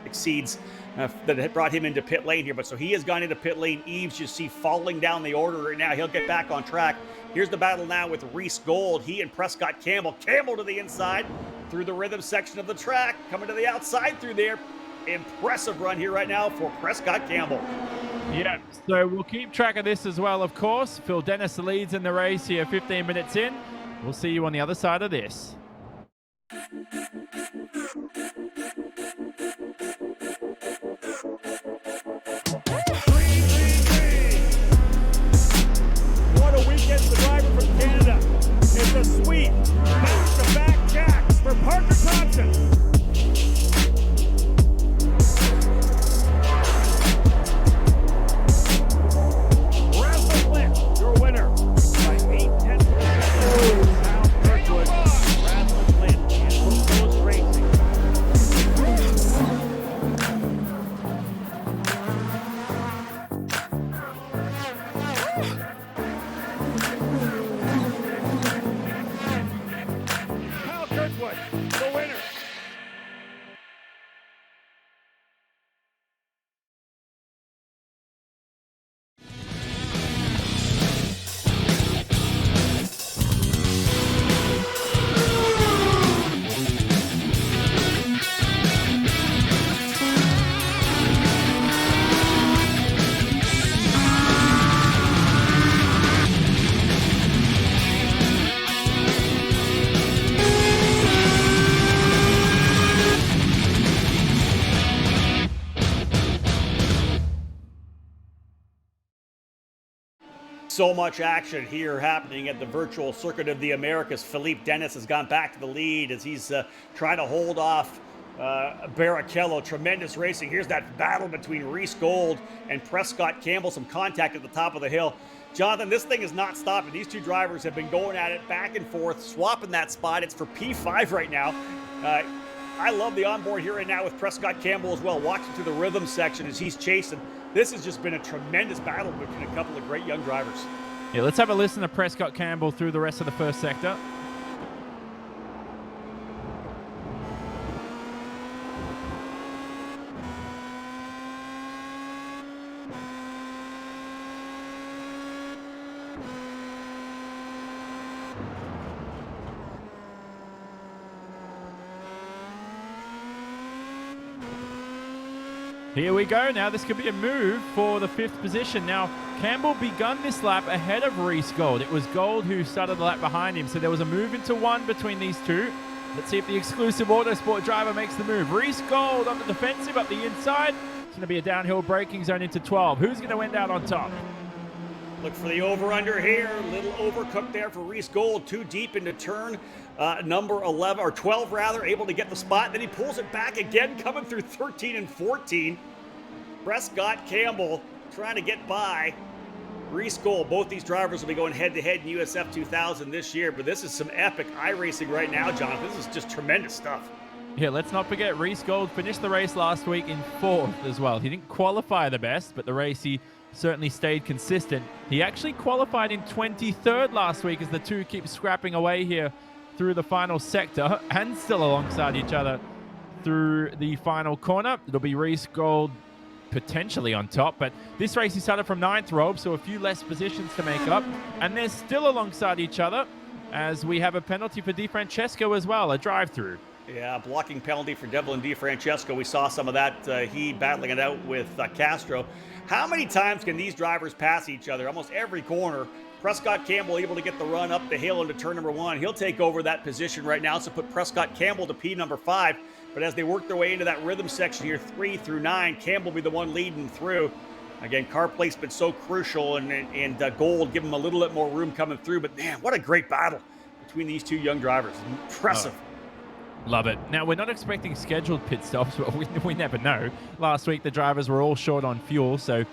Speaker 4: exceeds that had brought him into pit lane here. But so he has gone into pit lane. Eves, you see, falling down the order right now. He'll get back on track. Here's the battle now with Reese Gold. He and Prescott Campbell. Campbell to the inside through the rhythm section of the track. Coming to the outside through there. Impressive run here right now for Prescott Campbell.
Speaker 3: Yeah, so we'll keep track of this as well, of course. Phil Dennis leads in the race here, 15 minutes in. We'll see you on the other side of this.
Speaker 1: What a weekend for the driver from Canada. It's a sweet back-to-back jacks for Parker Thompson. Your winner by 8/10. South Kirkwood, Rasmus Lynn, and Coast Racing.
Speaker 4: So much action here happening at the virtual circuit of the Americas. Philippe Dennis has gone back to the lead as he's trying to hold off Barrichello. Tremendous racing. Here's that battle between Reese Gold and Prescott Campbell. Some contact at the top of the hill. Jonathan, this thing is not stopping. These two drivers have been going at it back and forth, swapping that spot. It's for P5 right now. I love the onboard here right now with Prescott Campbell as well, watching through the rhythm section as he's chasing. This has just been a tremendous battle between a couple of great young drivers.
Speaker 3: Yeah, let's have a listen to Prescott Campbell through the rest of the first sector. Here we go. Now this could be a move for the 5th position. Now Campbell begun this lap ahead of Reese Gold. It was Gold who started the lap behind him, so there was a move into 1 between these two. Let's see if the exclusive Autosport driver makes the move. Reese Gold on the defensive up the inside. It's going to be a downhill braking zone into 12. Who's going to end out on top?
Speaker 4: Look for the over-under here. Little overcooked there for Reese Gold. Too deep into turn number 11, or 12 rather, able to get the spot. Then he pulls it back again, coming through 13 and 14. Prescott Campbell trying to get by Reese Gold. Both these drivers will be going head-to-head in USF 2000 this year, but this is some epic iRacing right now, John. This is just tremendous stuff.
Speaker 3: Yeah, let's not forget Reese Gold finished the race last week in 4th as well. He didn't qualify the best, but the race he certainly stayed consistent. He actually qualified in 23rd last week as the two keep scrapping away here through the final sector and still alongside each other through the final corner. It'll be Reese Gold potentially on top, but this race he started from 9th, Rob, so a few less positions to make up, and they're still alongside each other as we have a penalty for Di Francesco as well, a drive-through.
Speaker 4: Yeah, blocking penalty for Devlin Di Francesco. We saw some of that, he battling it out with Castro. How many times can these drivers pass each other? Almost every corner. Prescott Campbell able to get the run up the hill into turn number 1. He'll take over that position right now, so put Prescott Campbell to P number 5. But as they work their way into that rhythm section here, 3 through 9, Campbell will be the one leading through. Again, car placement so crucial, and Gold give him a little bit more room coming through. But man, what a great battle between these two young drivers. Impressive.
Speaker 3: Love it. Now, we're not expecting scheduled pit stops, but we never know. Last week, the drivers were all short on fuel, so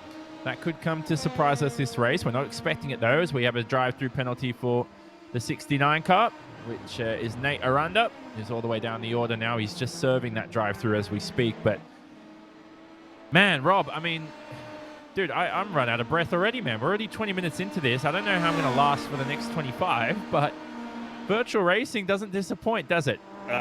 Speaker 3: that could come to surprise us this race. We're not expecting it, though, as we have a drive-through penalty for the 69 car, which is Nate Aranda. He's all the way down the order now. He's just serving that drive-through as we speak. But, man, Rob, I mean, dude, I'm run out of breath already, man. We're already 20 minutes into this. I don't know how I'm going to last for the next 25, but virtual racing doesn't disappoint, does it?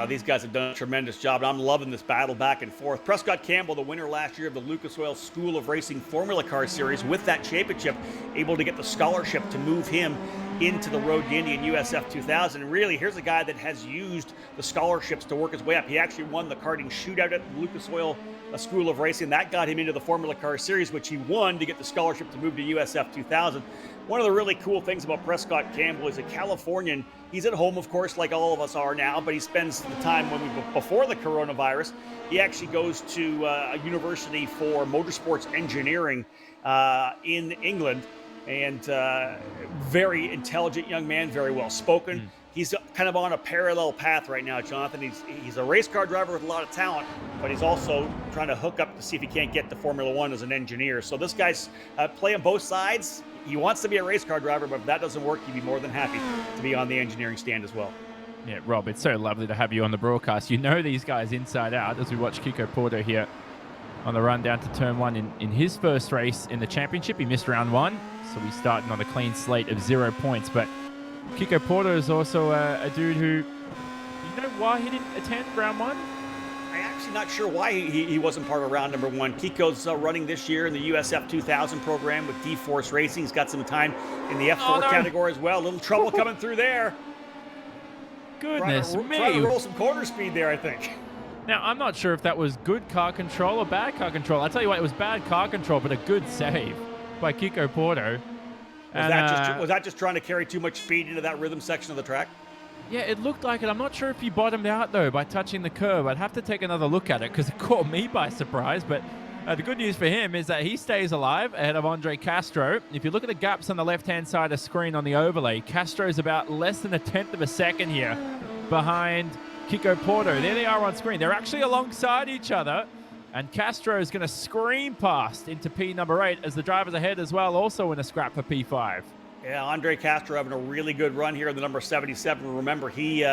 Speaker 4: These guys have done a tremendous job. I'm loving this battle back and forth. Prescott Campbell, the winner last year of the Lucas Oil School of Racing Formula Car Series, with that championship, able to get the scholarship to move him into the Road to Indy in USF 2000. And really, here's a guy that has used the scholarships to work his way up. He actually won the karting shootout at the Lucas Oil School of Racing. That got him into the Formula Car Series, which he won to get the scholarship to move to USF 2000. One of the really cool things about Prescott Campbell is a Californian. He's at home, of course, like all of us are now, but he spends the time before the coronavirus. He actually goes to a university for motorsports engineering in England, and very intelligent young man, very well spoken. He's kind of on a parallel path right now, Jonathan. He's a race car driver with a lot of talent, but he's also trying to hook up to see if he can't get to Formula One as an engineer. So this guy's playing both sides. He wants to be a race car driver, but if that doesn't work, he'd be more than happy to be on the engineering stand as well.
Speaker 3: Yeah, Rob, it's so lovely to have you on the broadcast. You know these guys inside out as we watch Kiko Porter here on the run down to turn 1 in his first race in the championship. He missed round 1, so he's starting on a clean slate of 0 points. But Kiko Porter is also a dude who, you know why he didn't attend round 1?
Speaker 4: I'm actually not sure why he wasn't part of round number 1. Kiko's running this year in the USF 2000 program with D-Force Racing. He's got some time in the F4 category as well. A little trouble coming through there.
Speaker 3: Goodness me.
Speaker 4: Trying to roll some corner speed there, I think.
Speaker 3: Now, I'm not sure if that was good car control or bad car control. I'll tell you what, it was bad car control, but a good save by Kiko Porter.
Speaker 4: Was that just trying to carry too much speed into that rhythm section of the track?
Speaker 3: Yeah, it looked like it. I'm not sure if he bottomed out, though, by touching the curb. I'd have to take another look at it because it caught me by surprise. But The good news for him is that he stays alive ahead of Andre Castro. If you look at the gaps on the left-hand side of the screen on the overlay, Castro's about less than 1/10 of a second here behind Kiko Porto. There they are on screen. They're actually alongside each other. And Castro is going to scream past into P number 8 as the drivers ahead as well, also in a scrap for P5.
Speaker 4: Yeah, Andre Castro having a really good run here in the number 77. Remember, he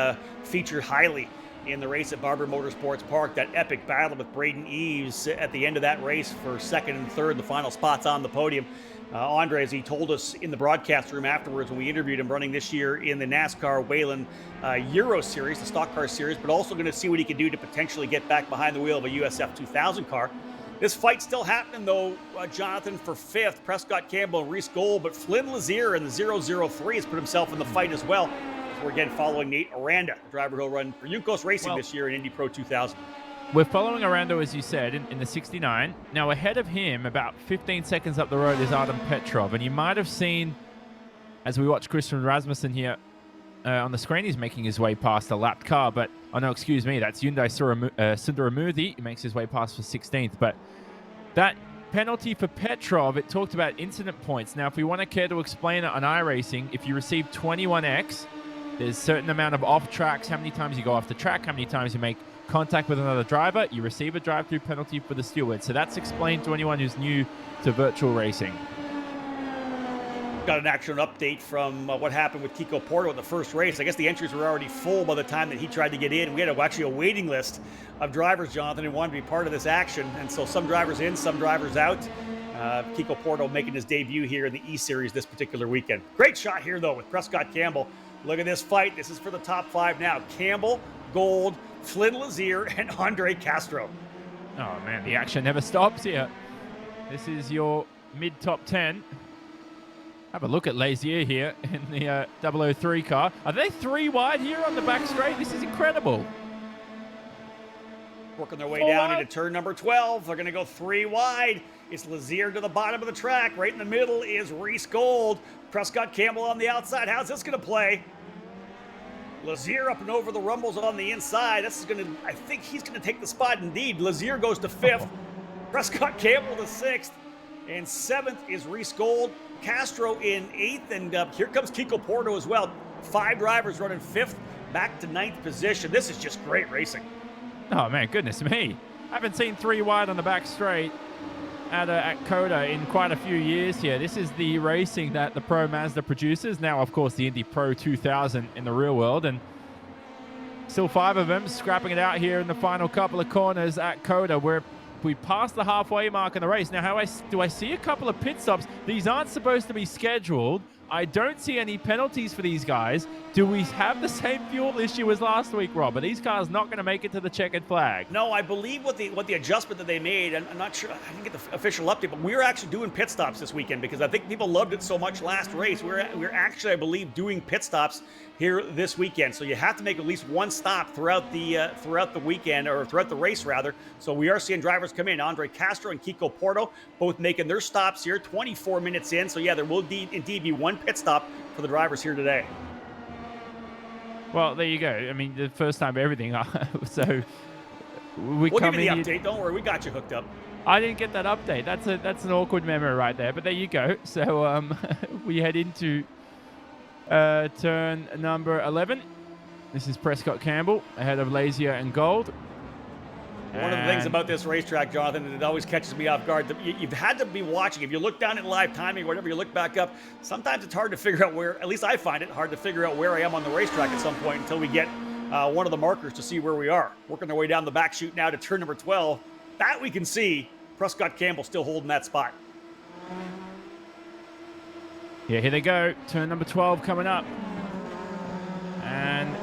Speaker 4: featured highly in the race at Barber Motorsports Park, that epic battle with Braden Eves at the end of that race for second and third, the final spots on the podium. Andre, as he told us in the broadcast room afterwards when we interviewed him, running this year in the NASCAR Whelen Euro Series, the stock car series, but also going to see what he can do to potentially get back behind the wheel of a USF 2000 car. This fight's still happening, though, Jonathan, for 5th. Prescott Campbell and Reese Gold, but Flynn Lazier in the 003 has put himself in the fight as well. We're again following Nate Aranda, the driver who'll run for Juncos Racing this year in Indy Pro 2000.
Speaker 3: We're following Arando, as you said, in the 69. Now, ahead of him, about 15 seconds up the road, is Adam Petrov. And you might have seen, as we watch Christian Rasmussen here on the screen, he's making his way past a lapped car. But, oh no, excuse me, that's Hyundai Sundaramurthy. He makes his way past for 16th. But that penalty for Petrov, it talked about incident points. Now, if we want to care to explain it on iRacing, if you receive 21X, there's a certain amount of off tracks, how many times you go off the track, how many times you make contact with another driver, you receive a drive-through penalty for the steward. So that's explained to anyone who's new to virtual racing.
Speaker 4: Got an action update from what happened with Kiko Porto in the first race. I guess the entries were already full by the time that he tried to get in. We had actually a waiting list of drivers, Jonathan, who wanted to be part of this action. And so some drivers in, some drivers out. Kiko Porto making his debut here in the eSeries this particular weekend. Great shot here, though, with Prescott Campbell. Look at this fight. This is for the top 5 now. Campbell, Gold, Flynn Lazier, and Andre Castro.
Speaker 3: Oh, man, the action never stops here. This is your mid-top 10. Have a look at Lazier here in the 003 car. Are they 3 wide here on the back straight? This is incredible.
Speaker 4: Working their way down into turn number 12. They're going to go 3 wide. It's Lazier to the bottom of the track. Right in the middle is Reese Gold. Prescott Campbell on the outside. How's this going to play? Lazier up and over the rumbles on the inside. This is going to, I think he's going to take the spot indeed. Lazier goes to 5th. Prescott Campbell to 6th. And 7th is Reese Gold. Castro in 8th. And here comes Kiko Porto as well. 5 drivers running 5th back to 9th position. This is just great racing.
Speaker 3: Oh, man, goodness me. I haven't seen 3 wide on the back straight at COTA in quite a few years here. This is the racing that the Pro Mazda produces. Now, of course, the Indy Pro 2000 in the real world. And still 5 of them scrapping it out here in the final couple of corners at COTA, where we passed the halfway mark in the race. Now, do I see a couple of pit stops? These aren't supposed to be scheduled. I don't see any penalties for these guys. Do we have the same fuel issue as last week, Rob? Are these cars not going to make it to the checkered flag?
Speaker 4: No, I believe what the adjustment that they made, and I'm not sure, I didn't get the official update, but we're actually doing pit stops this weekend because I think people loved it so much last race. We're actually, I believe, doing pit stops here this weekend. So you have to make at least 1 stop throughout the weekend, or throughout the race rather. So we are seeing drivers come in. Andre Castro and Kiko Porto both making their stops here, 24 minutes in. So yeah, there will indeed be 1 pit stop for the drivers here today.
Speaker 3: Well, there you go. I mean, the first time everything. So
Speaker 4: we'll give you the update. Don't worry, we got you hooked up.
Speaker 3: I didn't get that update. That's an awkward memory right there. But there you go. So we head into turn number 11. This is Prescott Campbell ahead of Lazier and Gold.
Speaker 4: One of the things about this racetrack, Jonathan, and it always catches me off guard, you've had to be watching. If you look down at live timing or whatever, you look back up, sometimes it's hard to figure out where, at least I find it hard to figure out where I am on the racetrack at some point until we get one of the markers to see where we are. Working their way down the back chute now to turn number 12. That we can see Prescott Campbell still holding that spot.
Speaker 3: Yeah, here they go. Turn number 12 coming up. And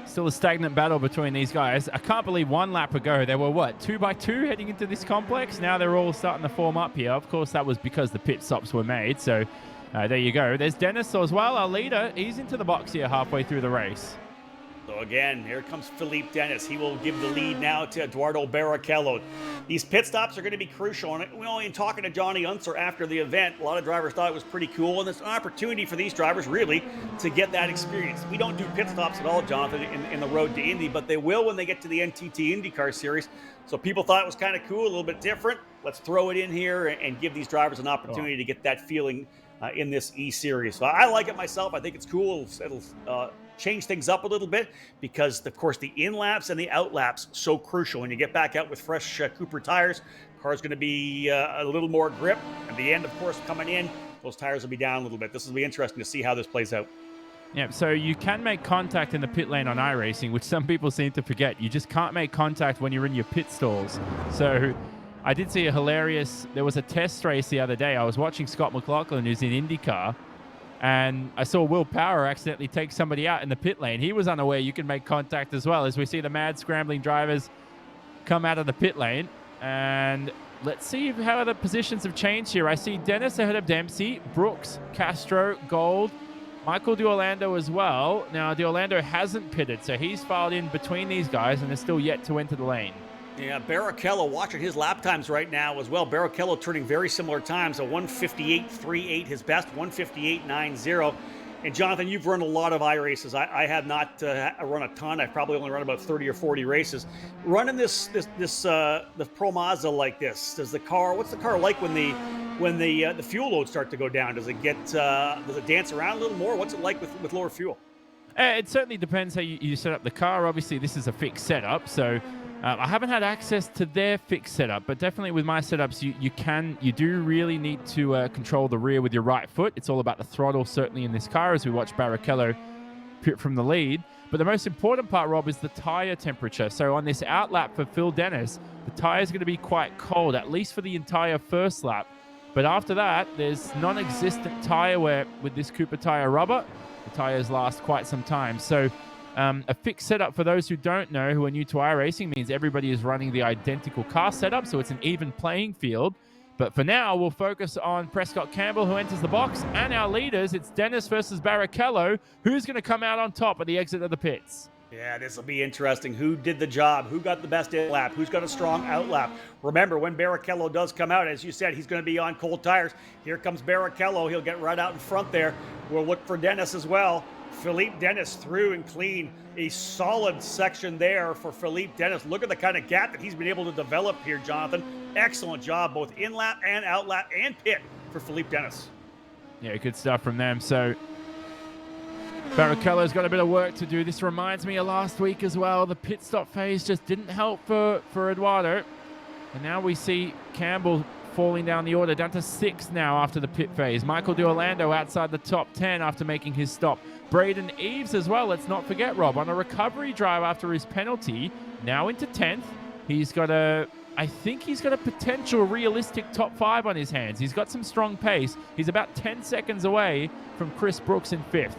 Speaker 3: still a stagnant battle between these guys. I can't believe 1 lap ago there were, what, 2 by 2 heading into this complex? Now they're all starting to form up here. Of course, that was because the pit stops were made. So there you go. There's Dennis as well, our leader. He's into the box here halfway through the race.
Speaker 4: So again, here comes Philippe Dennis. He will give the lead now to Eduardo Barrichello. These pit stops are going to be crucial. And in talking to Johnny Unser after the event, a lot of drivers thought it was pretty cool. And it's an opportunity for these drivers, really, to get that experience. We don't do pit stops at all, Jonathan, in the road to Indy, but they will when they get to the NTT IndyCar Series. So people thought it was kind of cool, a little bit different. Let's throw it in here and give these drivers an opportunity to get that feeling in this E-Series. So I like it myself. I think it's cool. It'll change things up a little bit because, of course, the in-laps and the out-laps so crucial. When you get back out with fresh Cooper tires, the car's going to be a little more grip. At the end, of course, coming in, those tires will be down a little bit. This will be interesting to see how this plays out.
Speaker 3: Yeah, so you can make contact in the pit lane on iRacing, which some people seem to forget. You just can't make contact when you're in your pit stalls. So I did see there was a test race the other day. I was watching Scott McLaughlin, who's in IndyCar, and I saw Will Power accidentally take somebody out in the pit lane. He was unaware you can make contact as well, as we see the mad scrambling drivers come out of the pit lane. And let's see how the positions have changed here. I see Dennis ahead of Dempsey, Brooks, Castro, Gold, Michael D'Orlando as well. Now, D'Orlando hasn't pitted, so he's filed in between these guys and is still yet to enter the lane.
Speaker 4: Yeah, Barrichello watching his lap times right now as well. Barrichello turning very similar times, a 1:58.38 his best, 1:58.90. And Jonathan, you've run a lot of iRaces. I have not run a ton. I've probably only run about 30 or 40 races. Running the Pro Mazda like this, what's the car like when the fuel loads start to go down? Does it dance around a little more? What's it like with lower fuel?
Speaker 3: It certainly depends how you set up the car. Obviously, this is a fixed setup, so I haven't had access to their fixed setup, but definitely with my setups, you do really need to control the rear with your right foot. It's all about the throttle, certainly in this car, as we watch Barrichello pit from the lead. But the most important part, Rob, is the tire temperature. So on this out lap for Phil Dennis, the tire is going to be quite cold, at least for the entire first lap. But after that, there's non-existent tire wear with this Cooper tire rubber. The tires last quite some time. So a fixed setup, for those who don't know, who are new to iRacing, means everybody is running the identical car setup, so it's an even playing field. But for now, we'll focus on Prescott Campbell, who enters the box, and our leaders. It's Dennis versus Barrichello. Who's going to come out on top at the exit of the pits?
Speaker 4: Yeah, this will be interesting. Who did the job? Who got the best in lap? Who's got a strong out lap? Remember, when Barrichello does come out, as you said, he's going to be on cold tires. Here comes Barrichello. He'll get right out in front there. We'll look for Dennis as well. Philippe Dennis through and clean. A solid section there for Philippe Dennis. Look at the kind of gap that he's been able to develop here, Jonathan. Excellent job, both in lap and out lap and pit for Philippe Dennis.
Speaker 3: Yeah, good stuff from them. So Barrichello's got a bit of work to do. This reminds me of last week as well. The pit stop phase just didn't help for Eduardo. And now we see Campbell falling down the order, down to 6 now after the pit phase. Michael D'Orlando outside the top 10 after making his stop. Braden Eves as well, let's not forget, Rob, on a recovery drive after his penalty, now into 10th. I think he's got a potential realistic top 5 on his hands. He's got some strong pace. He's about 10 seconds away from Chris Brooks in 5th.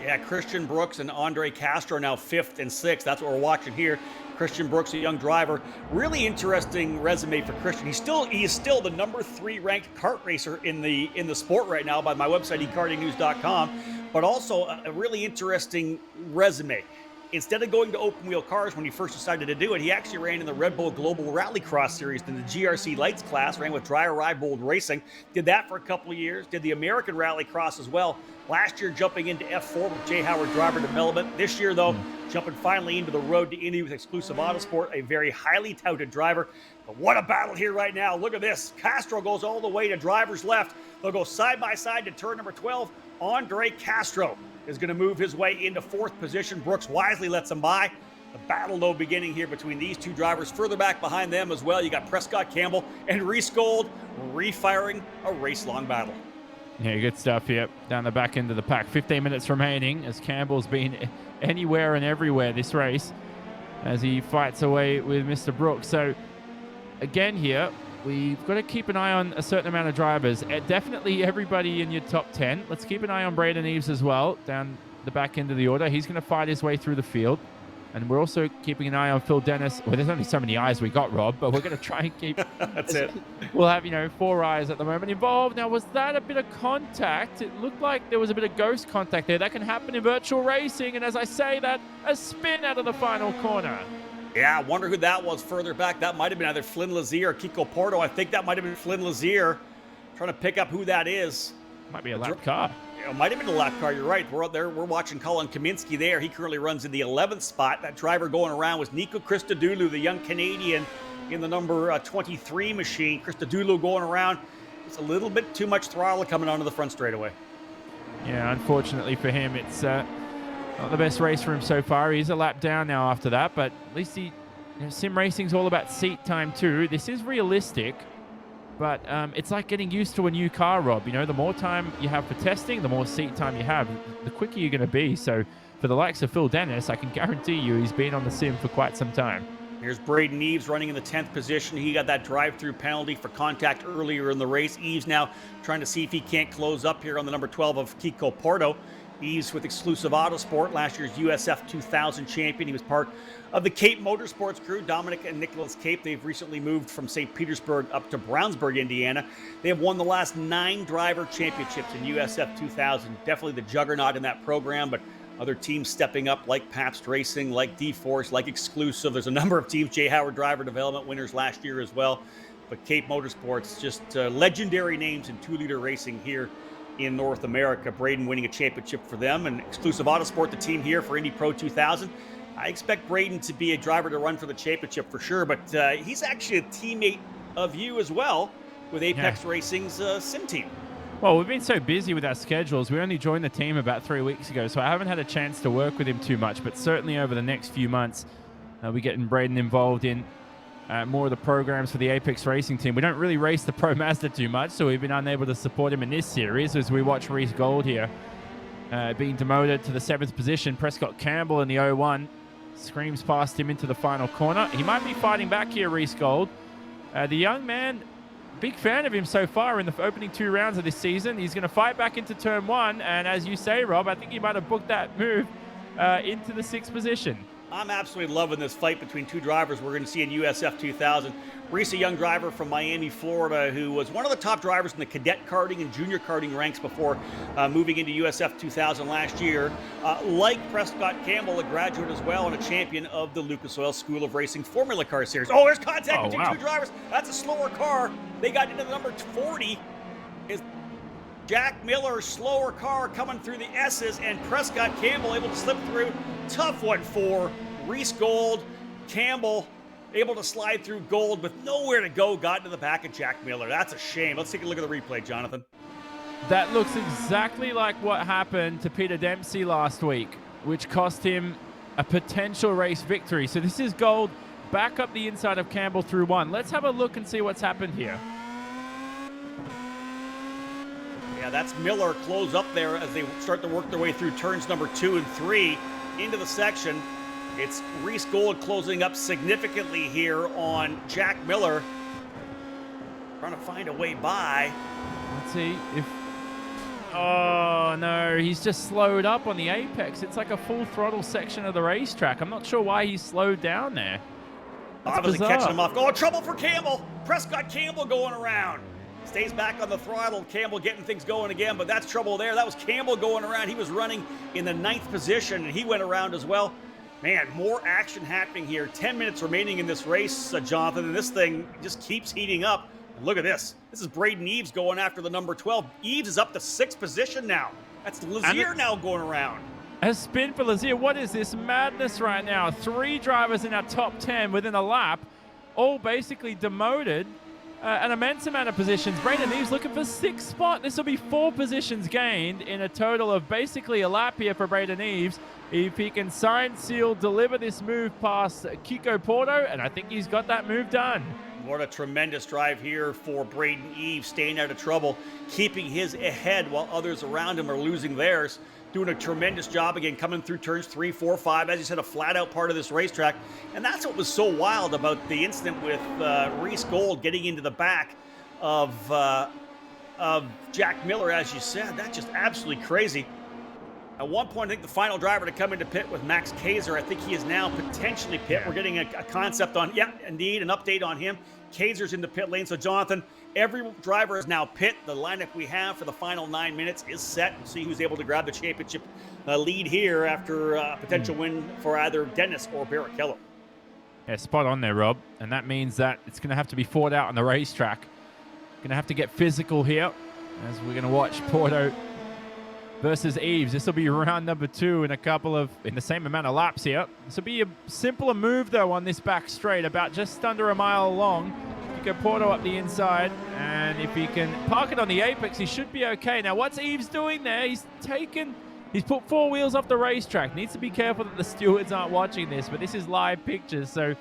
Speaker 4: Yeah, Christian Brooks and Andre Castro now 5th and 6th. That's what we're watching here. Christian Brooks, a young driver. Really interesting resume for Christian. He is still the number 3 ranked kart racer in the sport right now by my website, ekartingnews.com. But also a really interesting resume. Instead of going to open wheel cars when he first decided to do it, he actually ran in the Red Bull Global Rallycross Series in the GRC Lights class, ran with Dreyer Rybold Racing, did that for a couple of years, did the American Rallycross as well. Last year, jumping into F4 with Jay Howard Driver Development. This year, though, jumping finally into the road to Indy with Exclusive Autosport, a very highly touted driver. But what a battle here right now. Look at this. Castro goes all the way to driver's left. They'll go side by side to turn number 12. Andre Castro is going to move his way into 4th position. Brooks wisely lets him by. The battle, though, beginning here between these two drivers. Further back behind them as well, you got Prescott Campbell and Reese Gold refiring a race-long battle.
Speaker 3: Yeah, good stuff here. Down the back end of the pack. 15 minutes remaining as Campbell's been anywhere and everywhere this race as he fights away with Mr. Brooks. So, again here, we've got to keep an eye on a certain amount of drivers. Definitely everybody in your top 10. Let's keep an eye on Braden Eves as well, down the back end of the order. He's going to fight his way through the field. And we're also keeping an eye on Phil Dennis. Well, there's only so many eyes we got, Rob, but we're going to try and keep...
Speaker 4: That's it.
Speaker 3: We'll have, 4 eyes at the moment involved. Now, was that a bit of contact? It looked like there was a bit of ghost contact there. That can happen in virtual racing. And as I say that, a spin out of the final corner.
Speaker 4: Yeah, I wonder who that was further back. That might have been either Flynn Lazier or Kiko Porto. I think that might have been Flynn Lazier. Trying to pick up who that is.
Speaker 3: Might be a lap car.
Speaker 4: It might have been a lap car. You're right. We're out there. We're watching Colin Kaminsky there. He currently runs in the 11th spot. That driver going around was Nico Christodoulou, the young Canadian in the number 23 machine. Christodoulou going around. It's a little bit too much throttle coming onto the front straightaway.
Speaker 3: Yeah, unfortunately for him, it's not the best race for him so far. He's a lap down now after that, but at least sim racing's all about seat time too. This is realistic. But it's like getting used to a new car, Rob. The more time you have for testing, the more seat time you have, the quicker you're going to be. So for the likes of Phil Dennis, I can guarantee you he's been on the sim for quite some time.
Speaker 4: Here's Braden Eves running in the 10th position. He got that drive-through penalty for contact earlier in the race. Eves now trying to see if he can't close up here on the number 12 of Kiko Porto. Eves with Exclusive Autosport, last year's USF 2000 champion. He was part of the Cape Motorsports crew, Dominic and Nicholas Cape. They've recently moved from St. Petersburg up to Brownsburg, Indiana. They have won the last 9 driver championships in USF 2000. Definitely the juggernaut in that program, but other teams stepping up like Pabst Racing, like D-Force, like Exclusive. There's a number of teams, Jay Howard Driver Development winners last year as well. But Cape Motorsports, just legendary names in 2-liter racing here in North America. Braden winning a championship for them, and Exclusive Autosport, the team here for Indy Pro 2000. I expect Braden to be a driver to run for the championship for sure, but he's actually a teammate of you as well with Apex Racing's sim team.
Speaker 3: Well, we've been so busy with our schedules. We only joined the team about 3 weeks ago, so I haven't had a chance to work with him too much, but certainly over the next few months, we're getting Braden involved in more of the programs for the Apex Racing team. We don't really race the Pro Mazda too much, so we've been unable to support him in this series as we watch Reese Gold here being demoted to the 7th position. Prescott Campbell in the 01 screams past him into the final corner. He might be fighting back here, Reese Gold. The young man, big fan of him so far in the opening 2 rounds of this season. He's going to fight back into turn 1, and as you say, Rob, I think he might have booked that move into the 6th position.
Speaker 4: I'm absolutely loving this fight between 2 drivers we're going to see in USF 2000. Reese, a young driver from Miami, Florida, who was one of the top drivers in the cadet karting and junior karting ranks before moving into USF 2000 last year. Like Prescott Campbell, a graduate as well and a champion of the Lucas Oil School of Racing Formula Car Series. Oh, there's contact between 2 drivers. That's a slower car. They got into the number 40. Is Jack Miller, slower car coming through the S's, and Prescott Campbell able to slip through. Tough one for Reese Gold. Campbell able to slide through Gold with nowhere to go, got into the back of Jack Miller. That's a shame. Let's take a look at the replay, Jonathan.
Speaker 3: That looks exactly like what happened to Peter Dempsey last week, which cost him a potential race victory. So this is Gold back up the inside of Campbell through 1. Let's have a look and see what's happened here.
Speaker 4: Yeah, that's Miller close up there as they start to work their way through turns number 2 and 3 into the section. It's Reese Gold closing up significantly here on Jack Miller. Trying to find a way by.
Speaker 3: Let's see if... Oh, no, he's just slowed up on the apex. It's like a full throttle section of the racetrack. I'm not sure why he's slowed down there. That's
Speaker 4: obviously
Speaker 3: bizarre.
Speaker 4: Catching him off. Oh, trouble for Campbell. Prescott Campbell going around. Stays back on the throttle. Campbell getting things going again, but that's trouble there. That was Campbell going around. He was running in the 9th position, and he went around as well. Man, more action happening here. 10 minutes remaining in this race, Jonathan, and this thing just keeps heating up. And look at this. This is Braden Eves going after the number 12. Eves is up to 6th position now. That's Lazier now going around.
Speaker 3: A spin for Lazier. What is this madness right now? 3 drivers in our top 10 within a lap, all basically demoted. An immense amount of positions. Braden Eves looking for 6th spot. This will be 4 positions gained in a total of basically a lap here for Braden Eves. If he can sign, seal, deliver this move past Kiko Porto, and I think he's got that move done.
Speaker 4: What a tremendous drive here for Braden Eves, staying out of trouble, keeping his ahead while others around him are losing theirs. Doing a tremendous job again, coming through turns 3, 4, 5. As you said, a flat-out part of this racetrack. And that's what was so wild about the incident with Reese Gold getting into the back of Jack Miller, as you said. That's just absolutely crazy. At one point, I think the final driver to come into pit was Max Kaiser. I think he is now potentially pit. We're getting a concept on, yeah, indeed, an update on him. Kaiser's in the pit lane. So, Jonathan, every driver is now pit. The lineup we have for the final 9 minutes is set. We'll see who's able to grab the championship lead here after a potential win for either Dennis or Barrichello.
Speaker 3: Yeah, spot on there, Rob. And that means that it's going to have to be fought out on the racetrack. Going to have to get physical here as we're going to watch Porto versus Eves. This will be round number 2 in the same amount of laps here. This will be a simpler move though on this back straight, about just under a mile long. You go Porto up the inside, and if he can park it on the apex, he should be okay. Now, what's Eves doing there? He's put 4 wheels off the racetrack. Needs to be careful that the stewards aren't watching this, but this is live pictures, so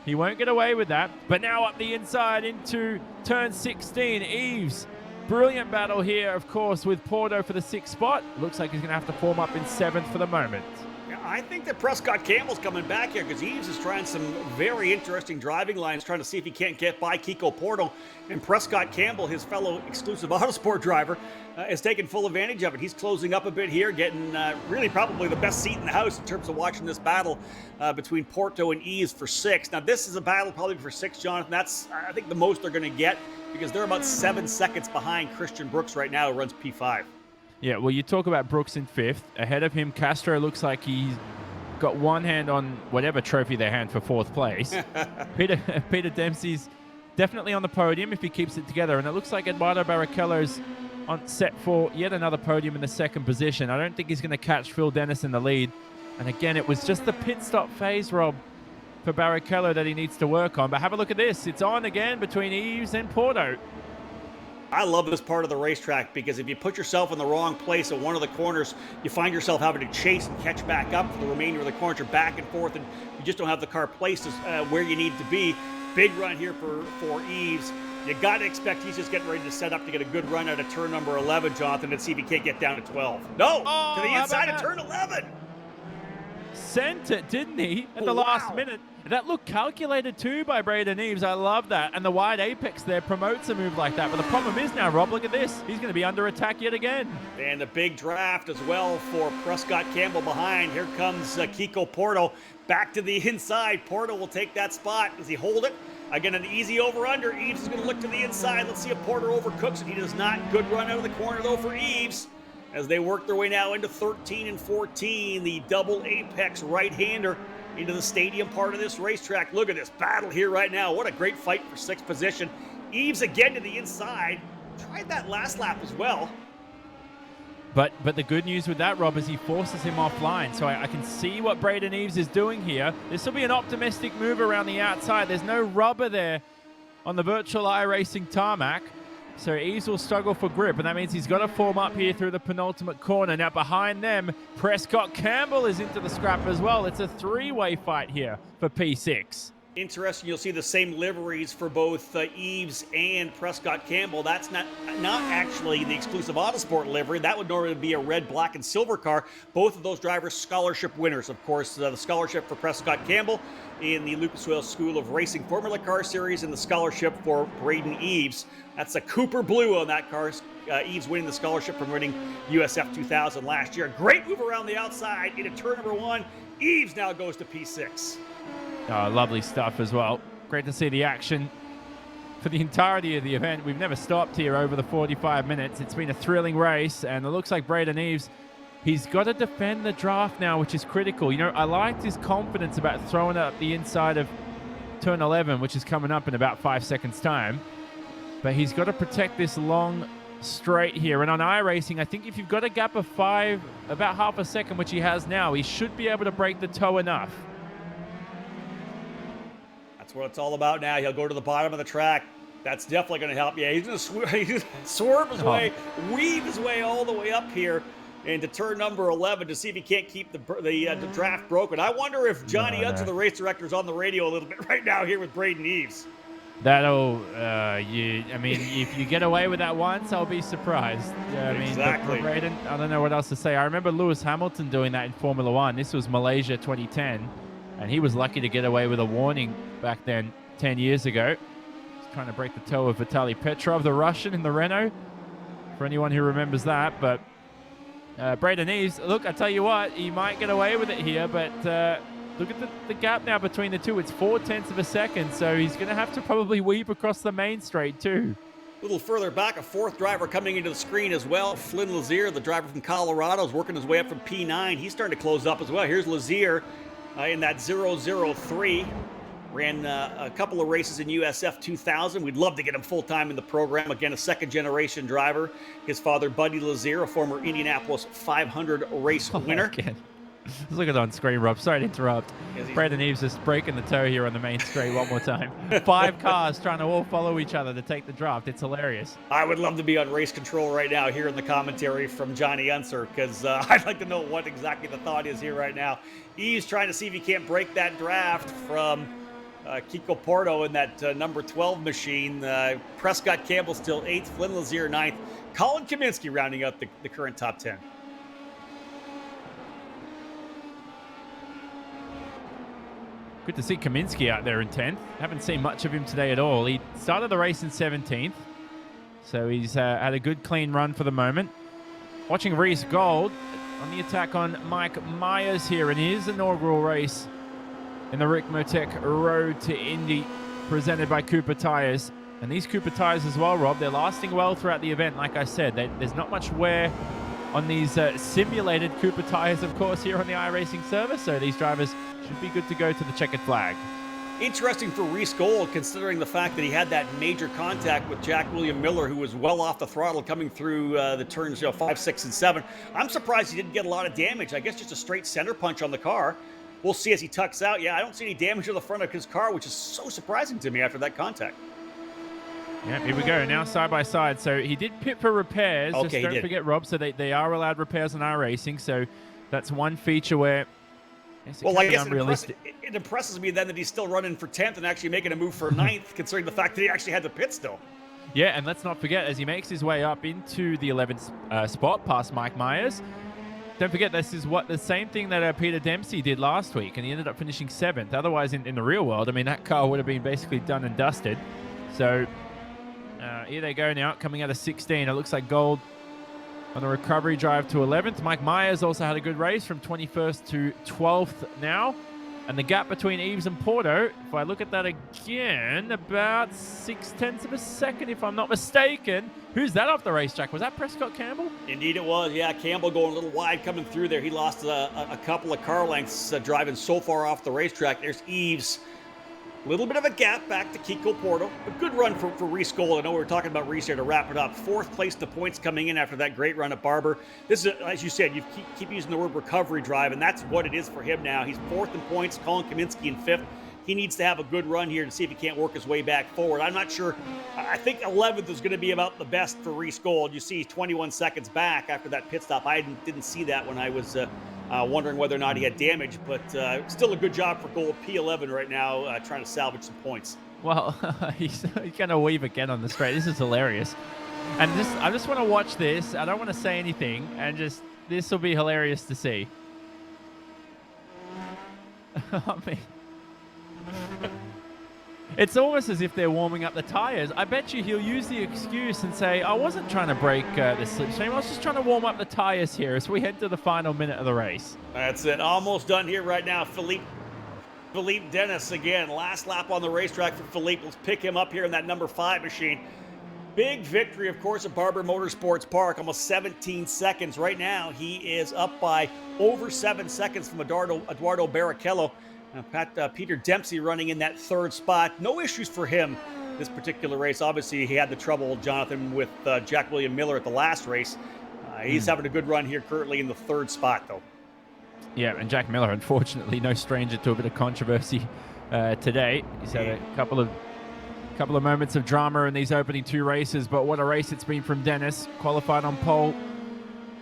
Speaker 3: he won't get away with that. But now up the inside into turn 16, Eves. Brilliant battle here, of course, with Porto for the 6th spot. Looks like he's going to have to form up in 7th for the moment.
Speaker 4: Yeah, I think that Prescott Campbell's coming back here because Eves is trying some very interesting driving lines, trying to see if he can't get by Kiko Porto. And Prescott Campbell, his fellow exclusive Autosport driver, is taking full advantage of it. He's closing up a bit here, getting really probably the best seat in the house in terms of watching this battle between Porto and Eves for 6. Now, this is a battle probably for 6, Jonathan. That's, I think, the most they're going to get, because they're about 7 seconds behind Christian Brooks right now, who runs P5.
Speaker 3: Yeah, well, you talk about Brooks in 5th. Ahead of him, Castro looks like he's got one hand on whatever trophy they hand for 4th place. Peter Dempsey's definitely on the podium if he keeps it together. And it looks like Eduardo Barrichello's on set for yet another podium in the 2nd position. I don't think he's going to catch Phil Dennis in the lead. And again, it was just the pit stop phase, Rob, for Barrichello that he needs to work on. But have a look at this. It's on again between Eves and Porto.
Speaker 4: I love this part of the racetrack because if you put yourself in the wrong place at one of the corners, you find yourself having to chase and catch back up for the remainder of the corners. You're back and forth, and you just don't have the car placed where you need to be. Big run here for Eves. You got to expect he's just getting ready to set up to get a good run out of turn number 11, Jonathan, and see if he can't get down to 12. No, to the inside of turn 11.
Speaker 3: Sent it, didn't he, at the last minute? That looked calculated too by Braden Eves. I love that. And the wide apex there promotes a move like that. But the problem is now, Rob, look at this. He's going to be under attack yet again.
Speaker 4: And the big draft as well for Prescott Campbell behind. Here comes Kiko Porto back to the inside. Porto will take that spot. Does he hold it? Again, an easy over-under. Eves is going to look to the inside. Let's see if Porter overcooks it. He does not. Good run out of the corner, though, for Eves. As they work their way now into 13 and 14, the double apex right-hander into the stadium part of this racetrack. Look at this battle here right now. What a great fight for 6th position. Eves again to the inside. Tried that last lap as well.
Speaker 3: But the good news with that, Rob, is he forces him offline. So I can see what Braden Eves is doing here. This will be an optimistic move around the outside. There's no rubber there on the virtual iRacing tarmac. So Eves will struggle for grip, and that means he's got to form up here through the penultimate corner. Now behind them, Prescott Campbell is into the scrap as well. It's a 3-way fight here for P6.
Speaker 4: Interesting, you'll see the same liveries for both Eves and Prescott Campbell. That's not actually the exclusive Autosport livery. That would normally be a red, black, and silver car. Both of those drivers scholarship winners. Of course, the scholarship for Prescott Campbell in the Lucas Oil School of Racing Formula Car Series, and the scholarship for Braden Eves. That's a Cooper Blue on that car. Eves winning the scholarship from winning USF 2000 last year. Great move around the outside into turn number 1. Eves now goes to P6.
Speaker 3: Oh, lovely stuff as well. Great to see the action for the entirety of the event. We've never stopped here over the 45 minutes. It's been a thrilling race, and it looks like Braden Eves, he's got to defend the draft now, which is critical. You know, I liked his confidence about throwing it up the inside of turn 11, which is coming up in about 5 seconds' time. But he's got to protect this long straight here. And on iRacing, I think if you've got a gap of 5, about half a second, which he has now, he should be able to break the toe enough.
Speaker 4: That's what it's all about now. He'll go to the bottom of the track. That's definitely going to help. Yeah, he's going to swerve his way, weave his way all the way up here into turn number 11 to see if he can't keep the draft broken. I wonder if Johnny Udson, the race director, is on the radio a little bit right now here with Braden Eves.
Speaker 3: That'll, I mean, if you get away with that once, I'll be surprised. I mean,
Speaker 4: exactly.
Speaker 3: Braden, I don't know what else to say. I remember Lewis Hamilton doing that in Formula One. This was Malaysia 2010, and he was lucky to get away with a warning back then 10 years ago. He's trying to break the toe of Vitaly Petrov, the Russian in the Renault, for anyone who remembers that. But Braden Eves, look, I tell you what, he might get away with it here, but look at the gap now between the two. It's 0.4 of a second, so he's going to have to probably weave across the main straight too.
Speaker 4: A little further back, a fourth driver coming into the screen as well. Flynn Lazier, the driver from Colorado, is working his way up from P9. He's starting to close up as well. Here's Lazier in that 003. Ran a couple of races in USF 2000. We'd love to get him full-time in the program. Again, a second-generation driver. His father, Buddy Lazier, a former Indianapolis 500 race winner.
Speaker 3: Let's look at it on screen, Rob. Sorry to interrupt. Brandon Eves just breaking the toe here on the main straight one more time. 5 cars trying to all follow each other to take the draft. It's hilarious.
Speaker 4: I would love to be on race control right now, hearing the commentary from Johnny Unser, because I'd like to know what exactly the thought is here right now. Eves trying to see if he can't break that draft from Kiko Porto in that number 12 machine. Prescott Campbell still 8th, Flynn Lazier 9th, Colin Kaminsky rounding out the current top 10.
Speaker 3: Good to see Kaminsky out there in 10th. Haven't seen much of him today at all. He started the race in 17th, so he's had a good clean run for the moment. Watching Reese Gold on the attack on Mike Myers here in his inaugural race in the Ricmotech Road to Indy, presented by Cooper Tires. And these Cooper Tires as well, Rob, they're lasting well throughout the event. Like I said, there's not much wear on these simulated Cooper Tires, of course, here on the iRacing server. So these drivers should be good to go to the checkered flag.
Speaker 4: Interesting for Reese Gold, considering the fact that he had that major contact with Jack William Miller, who was well off the throttle coming through the turns 5, 6, and 7. I'm surprised he didn't get a lot of damage. I guess just a straight center punch on the car. We'll see as he tucks out. Yeah, I don't see any damage to the front of his car, which is so surprising to me after that contact.
Speaker 3: Yeah, here we go. Now side by side. So he did pit for repairs.
Speaker 4: Okay,
Speaker 3: Just don't forget, Rob. So they are allowed repairs on iRacing. So that's one feature where
Speaker 4: well, I guess it impresses me then that he's still running for 10th and actually making a move for 9th, considering the fact that he actually had to pit still.
Speaker 3: Yeah, and let's not forget, as he makes his way up into the 11th spot past Mike Myers, don't forget this is the same thing that Peter Dempsey did last week, and he ended up finishing 7th. Otherwise, in the real world, I mean, that car would have been basically done and dusted. So here they go now, coming out of 16. It looks like Gold on the recovery drive to 11th. Mike Myers also had a good race from 21st to 12th now. And the gap between Eves and Porto, if I look at that again, about 0.6 of a second, if I'm not mistaken. Who's that off the racetrack? Was that Prescott Campbell?
Speaker 4: Indeed it was. Yeah, Campbell going a little wide coming through there. He lost a couple of car lengths driving so far off the racetrack. There's Eves. A little bit of a gap back to Kiko Porto. A good run for Reese Gold. I know we were talking about Reese here to wrap it up. 4th place to points coming in after that great run at Barber. This is, as you said, you keep using the word recovery drive, and that's what it is for him now. He's 4th in points, Colin Kaminsky in 5th. He needs to have a good run here to see if he can't work his way back forward. I'm not sure. I think 11th is going to be about the best for Reese Gold. You see he's 21 seconds back after that pit stop. I didn't see that when I was wondering whether or not he had damage, but still a good job for Gold. P11 right now, trying to salvage some points.
Speaker 3: Well, he's going to weave again on the straight. This is hilarious. And I just want to watch this. I don't want to say anything, and this will be hilarious to see. I mean, it's almost as if they're warming up the tires. I bet you he'll use the excuse and say, I wasn't trying to break the slipstream. I was just trying to warm up the tires here as we head to the final minute of the race.
Speaker 4: That's it. Almost done here right now. Philippe Dennis again. Last lap on the racetrack for Philippe. Let's pick him up here in that number 5 machine. Big victory, of course, at Barber Motorsports Park. Almost 17 seconds. Right now, he is up by over 7 seconds from Eduardo Barrichello. Peter Dempsey running in that 3rd spot. No issues for him this particular race. Obviously, he had the trouble, Jonathan, with Jack William Miller at the last race. He's having a good run here currently in the 3rd spot, though.
Speaker 3: Yeah, and Jack Miller, unfortunately, no stranger to a bit of controversy today. He's had a couple of moments of drama in these opening 2 races, but what a race it's been from Dennis. Qualified on pole.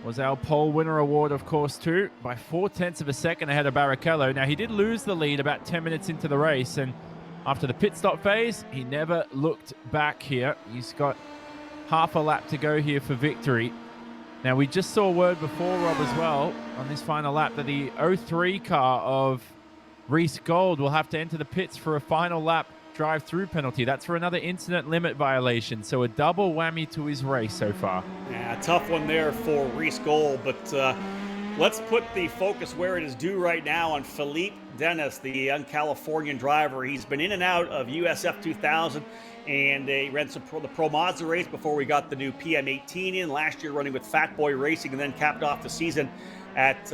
Speaker 3: Was our pole winner award, of course, too, by 0.4 of a second ahead of Barrichello. Now, he did lose the lead about 10 minutes into the race, and after the pit stop phase, he never looked back here. He's got half a lap to go here for victory. Now, we just saw word before, Rob, as well, on this final lap, that the 03 car of Reese Gold will have to enter the pits for a final lap drive-through penalty. That's for another incident limit violation. So a double whammy to his race so far.
Speaker 4: Yeah, tough one there for Reese Gold, but let's put the focus where it is due right now on Philippe Dennis, the young Californian driver. He's been in and out of USF 2000, and he ran the Pro Mazda race before we got the new PM18 in. Last year running with Fat Boy Racing, and then capped off the season at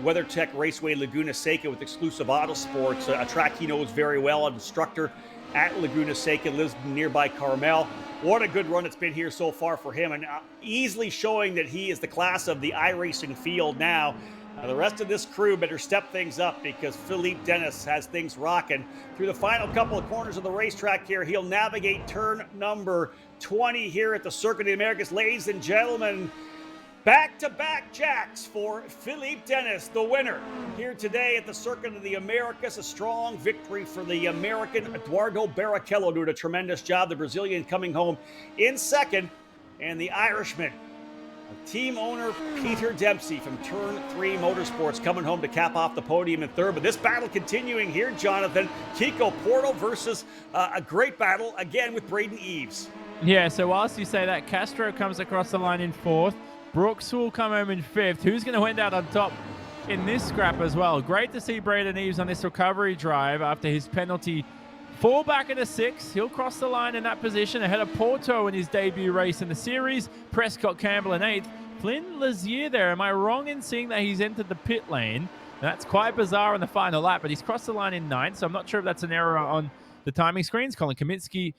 Speaker 4: WeatherTech Raceway Laguna Seca with Exclusive Autosports, a track he knows very well, an instructor at Laguna Seca, lives nearby Carmel. What a good run it's been here so far for him, and easily showing that he is the class of the iRacing field now. The rest of this crew better step things up, because Philippe Dennis has things rocking. Through the final couple of corners of the racetrack here, he'll navigate turn number 20 here at the Circuit of the Americas. Ladies and gentlemen, back-to-back jacks for Philippe Dennis, the winner here today at the Circuit of the Americas. A strong victory for the American Eduardo Barrichello, doing a tremendous job. The Brazilian coming home in second, and the Irishman, team owner Peter Dempsey from Turn 3 Motorsports, coming home to cap off the podium in third. But this battle continuing here, Jonathan. Kiko Porto versus a great battle, again, with Braden Eves.
Speaker 3: Yeah, so whilst you say that, Castro comes across the line in fourth. Brooks will come home in fifth. Who's going to end out on top in this scrap as well? Great to see Braden Eves on this recovery drive after his penalty. Fall back into sixth. He'll cross the line in that position ahead of Porto in his debut race in the series. Prescott Campbell in eighth. Flynn Lazier there. Am I wrong in seeing that he's entered the pit lane? That's quite bizarre in the final lap, but he's crossed the line in ninth, so I'm not sure if that's an error on the timing screens. Colin Kaminsky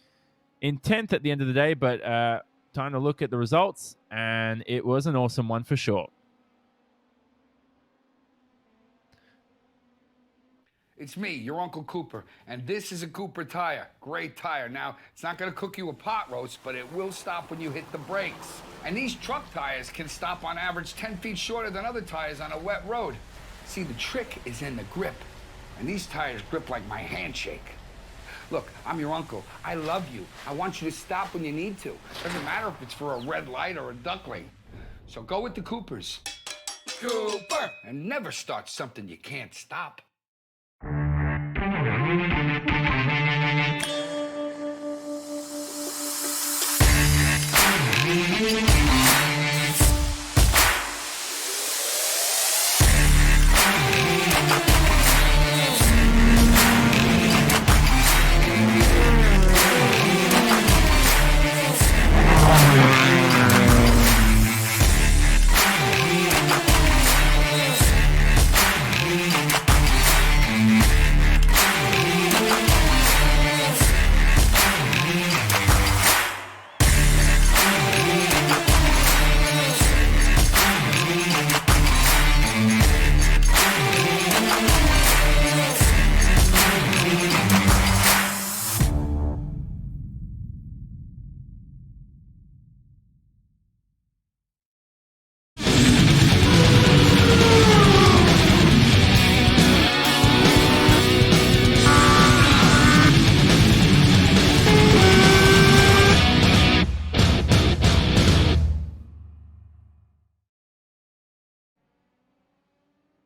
Speaker 3: in 10th at the end of the day, but time to look at the results, and it was an awesome one for sure.
Speaker 8: It's me, your Uncle Cooper, and this is a Cooper tire. Great tire. Now, it's not going to cook you a pot roast, but it will stop when you hit the brakes. And these truck tires can stop on average 10 feet shorter than other tires on a wet road. See, the trick is in the grip, and these tires grip like my handshake. Look, I'm your uncle. I love you. I want you to stop when you need to. Doesn't matter if it's for a red light or a duckling. So go with the Coopers. Cooper! And never start something you can't stop.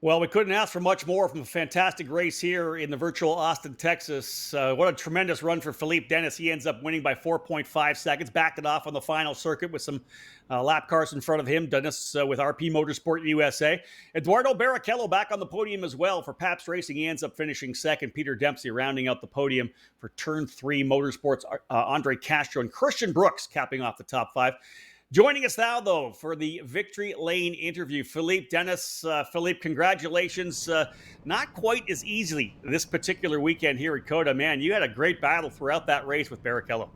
Speaker 4: Well, we couldn't ask for much more from a fantastic race here in the virtual Austin, Texas. What a tremendous run for Philippe Dennis. He ends up winning by 4.5 seconds, backed it off on the final circuit with some lap cars in front of him. Dennis with RP Motorsport USA. Eduardo Barrichello back on the podium as well for Pabst Racing. He ends up finishing second. Peter Dempsey rounding out the podium for Turn 3 Motorsports. Andre Castro and Christian Brooks capping off the top five. Joining us now, though, for the Victory Lane interview, Philippe Dennis. Philippe, congratulations. Not quite as easily this particular weekend here at COTA. Man, you had a great battle throughout that race with Barrichello.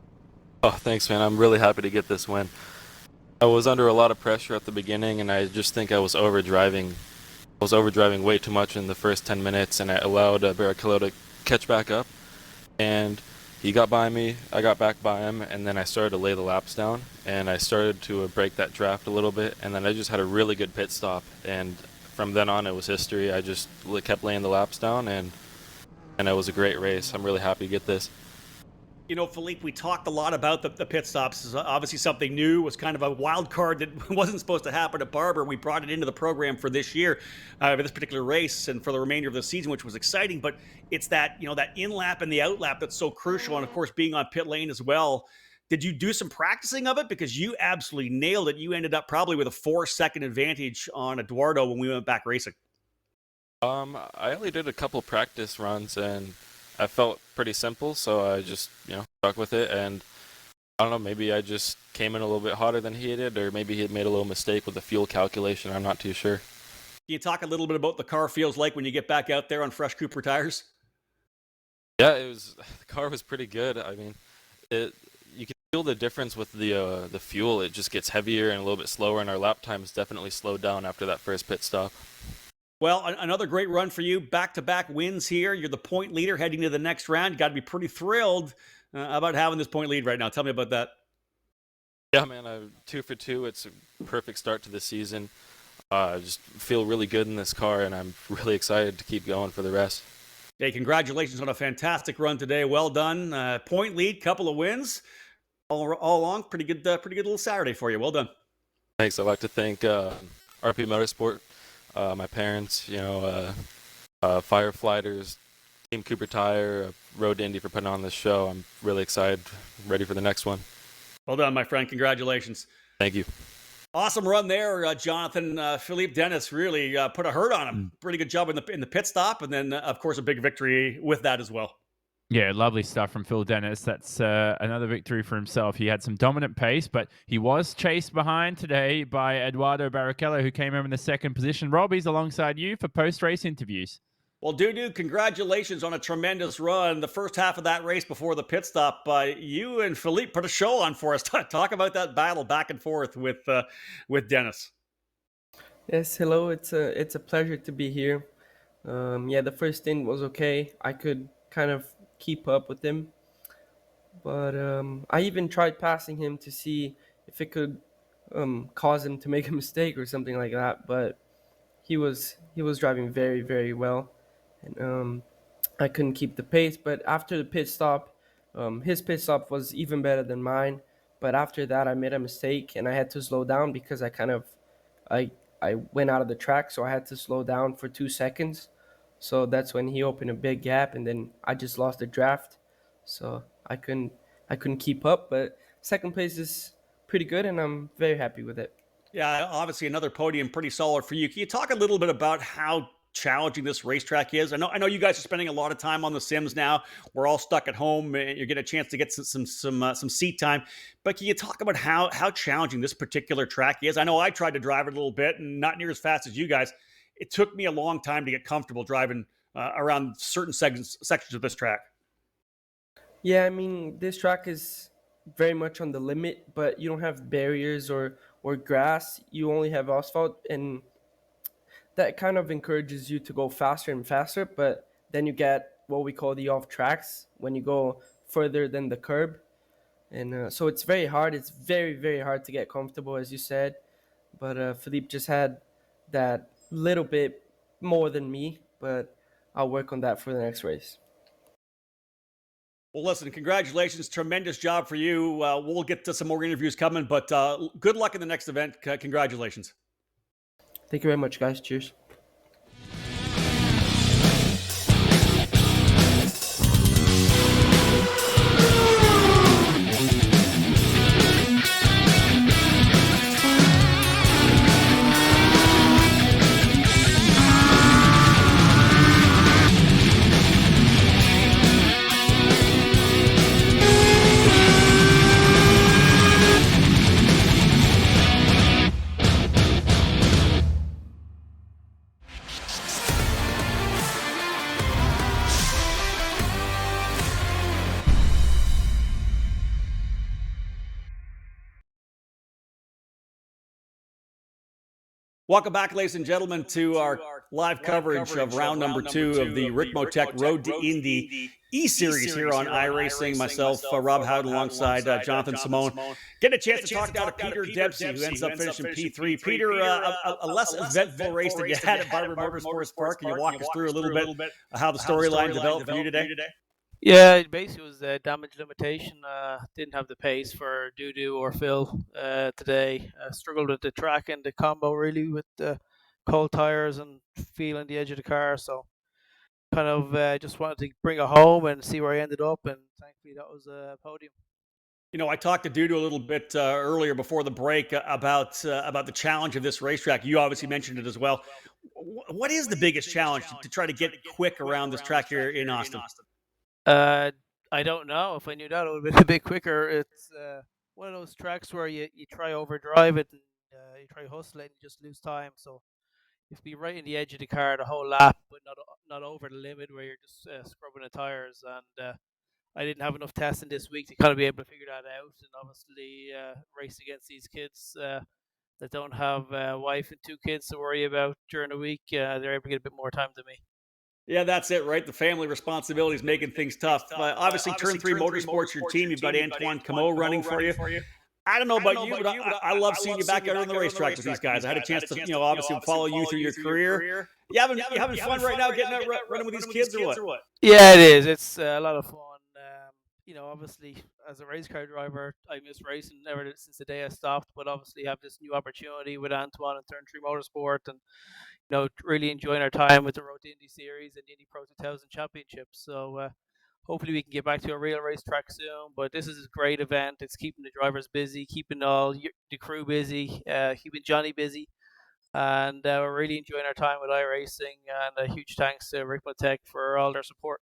Speaker 10: Oh, thanks, man. I'm really happy to get this win. I was under a lot of pressure at the beginning, and I just think I was overdriving. I was overdriving way too much in the first 10 minutes, and I allowed Barrichello to catch back up. And he got by me, I got back by him, and then I started to lay the laps down, and I started to break that draft a little bit, and then I just had a really good pit stop, and from then on it was history. I just kept laying the laps down, and it was a great race. I'm really happy to get this.
Speaker 4: You know, Philippe, we talked a lot about the pit stops. It's obviously something new. It was kind of a wild card that wasn't supposed to happen at Barber. We brought it into the program for this year, for this particular race, and for the remainder of the season, which was exciting. But it's that, you know, that in-lap and the out-lap that's so crucial, and of course being on pit lane as well. Did you do some practicing of it? Because you absolutely nailed it. You ended up probably with a 4-second advantage on Eduardo when we went back racing.
Speaker 10: I only did a couple practice runs, and I felt pretty simple, so I just, stuck with it, and I don't know, maybe I just came in a little bit hotter than he did, or maybe he had made a little mistake with the fuel calculation. I'm not too sure.
Speaker 4: Can you talk a little bit about the car feels like when you get back out there on fresh Cooper tires?
Speaker 10: Yeah, the car was pretty good. I mean, you can feel the difference with the fuel. It just gets heavier and a little bit slower, and our lap times definitely slowed down after that first pit stop.
Speaker 4: Well, another great run for you. Back-to-back wins here. You're the point leader heading to the next round. You got to be pretty thrilled about having this point lead right now. Tell me about that.
Speaker 10: Yeah, man, 2 for 2. It's a perfect start to the season. I just feel really good in this car, and I'm really excited to keep going for the rest.
Speaker 4: Hey, congratulations on a fantastic run today. Well done. Point lead, couple of wins. All along, pretty good little Saturday for you. Well done.
Speaker 10: Thanks. I'd like to thank RP Motorsport, my parents, Fireflighters, Team Cooper Tire, Road to Indy for putting on this show. I'm really excited, ready for the next one.
Speaker 4: Well done, my friend. Congratulations.
Speaker 10: Thank you.
Speaker 4: Awesome run there, Jonathan. Philippe Dennis really put a hurt on him. Pretty good job in the pit stop, and then, of course, a big victory with that as well.
Speaker 3: Yeah, lovely stuff from Phil Dennis. That's another victory for himself. He had some dominant pace, but he was chased behind today by Eduardo Barrichello, who came home in the second position. Rob, he's alongside you for post-race interviews.
Speaker 4: Well, dude, congratulations on a tremendous run. The first half of that race before the pit stop, you and Philippe put a show on for us. Talk about that battle back and forth with Dennis.
Speaker 11: Yes, hello. It's a pleasure to be here. The first stint was okay. I could kind of keep up with him, but I even tried passing him to see if it could cause him to make a mistake or something like that, but he was driving very, very well, and I couldn't keep the pace. But after the pit stop, his pit stop was even better than mine, but after that I made a mistake and I had to slow down because I went out of the track, so I had to slow down for 2 seconds. So that's when he opened a big gap, and then I just lost the draft. So I couldn't keep up, but second place is pretty good, and I'm very happy with it.
Speaker 4: Yeah, obviously another podium, pretty solid for you. Can you talk a little bit about how challenging this racetrack is? I know you guys are spending a lot of time on the sims now. We're all stuck at home, and you're getting a chance to get some seat time. But can you talk about how challenging this particular track is? I know I tried to drive it a little bit, and not near as fast as you guys. It took me a long time to get comfortable driving around certain sections of this track.
Speaker 11: Yeah, I mean, this track is very much on the limit, but you don't have barriers or grass. You only have asphalt, and that kind of encourages you to go faster and faster. But then you get what we call the off tracks when you go further than the curb. And so it's very hard. It's very, very hard to get comfortable, as you said. But Philippe just had that little bit more than me, but I'll work on that for the next race.
Speaker 4: Well, listen, congratulations. Tremendous job for you. We'll get to some more interviews coming, but good luck in the next event. Congratulations.
Speaker 11: Thank you very much, guys. Cheers.
Speaker 4: Welcome back, ladies and gentlemen, to our live coverage of round number 2 of the Ricmotech Road to Indy eSeries here on iRacing. Myself, Rob Howden, alongside Jonathan Simone. Get a chance to talk now to Peter Dempsey, who ends up finishing P3. Peter, a less eventful race than you had at Barber Motorsports Park. Can you walk us through a little bit how the storyline developed for you today?
Speaker 12: Yeah, it basically was damage limitation. Didn't have the pace for Dudu or Phil today. Struggled with the track and the combo really with the cold tires and feeling the edge of the car. So kind of just wanted to bring it home and see where I ended up. And thankfully that was a podium.
Speaker 4: You know, I talked to Dudu a little bit earlier before the break about the challenge of this racetrack. You obviously mentioned it as well. What is the biggest challenge to try to get quick around this track here in Austin?
Speaker 12: I don't know. If I knew that, it would have been a bit quicker. It's one of those tracks where you try overdrive it and you try hustle it and you just lose time. So you have to be right in the edge of the car the whole lap, but not over the limit where you're just scrubbing the tires. And I didn't have enough testing this week to kind of be able to figure that out. And obviously, race against these kids that don't have a wife and two kids to worry about during the week, they're able to get a bit more time than me.
Speaker 4: Yeah, that's it, right? The family responsibility is making things tough. Obviously, Turn 3 Motorsports, your team, you've got Antoine Camo running for you. I don't know about you, but I love seeing you back out on the racetrack with these guys. I had a chance to, obviously follow you through your career. You having fun right now getting out running with these kids or what?
Speaker 12: Yeah, it is. It's a lot of fun. Obviously, as a race car driver, I miss racing ever since the day I stopped. But obviously, have this new opportunity with Antoine and Turn 3 Motorsport, and really enjoying our time with the Road to Indy Series and the Indy Pro 2000 Championships. So hopefully we can get back to a real racetrack soon. But this is a great event. It's keeping the drivers busy, keeping all the crew busy, keeping Johnny busy. And we're really enjoying our time with iRacing. And a huge thanks to Ricmotech for all their support.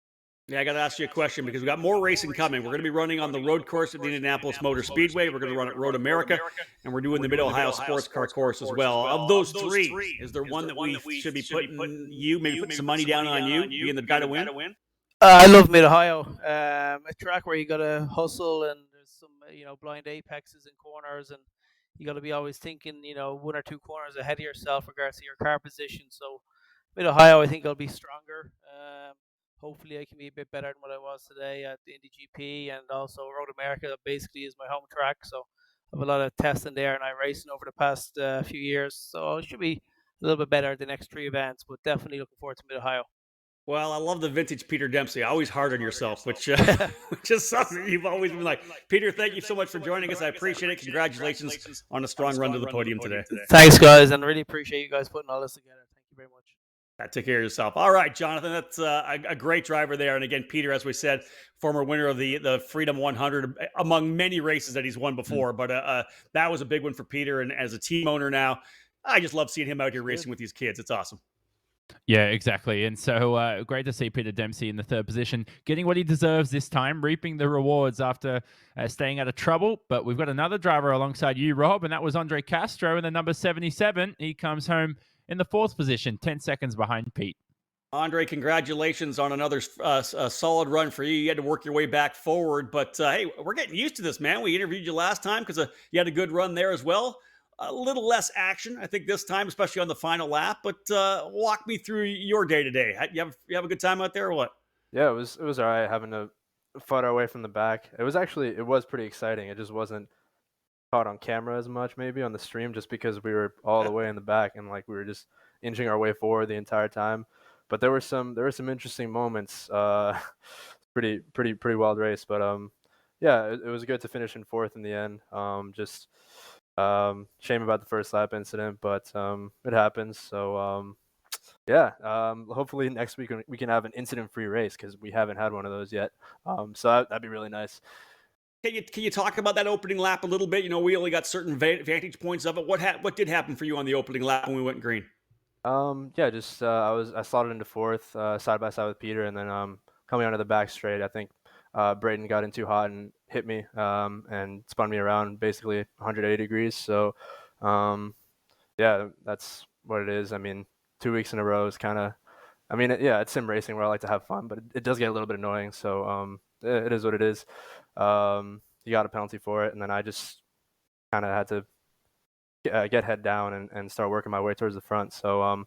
Speaker 4: Yeah, I got to ask you a question because we got more racing coming. We're going to be running on the road course at the Indianapolis Motor Speedway. We're going to run at Road America, and we're doing the Mid-Ohio Sports Car course as well. Of those three, is there one that we should be putting maybe putting some money down on you, being the guy to win?
Speaker 12: I love Mid-Ohio. A track where you got to hustle and there's some, blind apexes and corners, and you got to be always thinking, one or two corners ahead of yourself regards to your car position. So Mid-Ohio, I think I'll be stronger. Hopefully I can be a bit better than what I was today at the Indy GP, and also Road America basically is my home track. So I have a lot of testing there and iRacing over the past few years. So it should be a little bit better the next three events, but definitely looking forward to Mid-Ohio.
Speaker 4: Well, I love the vintage Peter Dempsey. Always hard on yourself, which is something you've always been like. Peter, thank you so much for joining us. I appreciate it. Congratulations on a strong run to the podium today.
Speaker 12: Thanks, guys, and really appreciate you guys putting all this together. Thank you very much.
Speaker 4: Take care of yourself. All right, Jonathan, that's a great driver there. And again, Peter, as we said, former winner of the Freedom 100 among many races that he's won before. But that was a big one for Peter. And as a team owner now, I just love seeing him out here racing with these kids. It's awesome.
Speaker 3: Yeah, exactly. And so great to see Peter Dempsey in the third position, getting what he deserves this time, reaping the rewards after staying out of trouble. But we've got another driver alongside you, Rob, and that was Andre Castro in the number 77. He comes home in the fourth position, 10 seconds behind Pete.
Speaker 4: Andre, congratulations on another solid run for you. You had to work your way back forward, but hey, we're getting used to this, man. We interviewed you last time because you had a good run there as well. A little less action, I think, this time, especially on the final lap. But walk me through your day today. You have a good time out there, or what?
Speaker 13: Yeah, it was all right having a photo away from the back. It was pretty exciting. It just wasn't caught on camera as much, maybe on the stream, just because we were all the way in the back and we were just inching our way forward the entire time. But there were some interesting moments. Pretty wild race, but yeah, it was good to finish in fourth in the end. Just shame about the first lap incident, but it happens. So yeah, hopefully next week we can have an incident-free race because we haven't had one of those yet. So that'd be really nice.
Speaker 4: Can you talk about that opening lap a little bit? We only got certain vantage points of it. What did happen for you on the opening lap when we went green?
Speaker 13: Yeah, just I slotted into fourth, side by side with Peter, and then coming onto the back straight, I think Braden got in too hot and hit me and spun me around basically 180 degrees. So yeah, that's what it is. I mean, 2 weeks in a row is kind of, it's sim racing where I like to have fun, but it does get a little bit annoying. So it is what it is. You got a penalty for it, and then I just kind of had to get head down and start working my way towards the front. So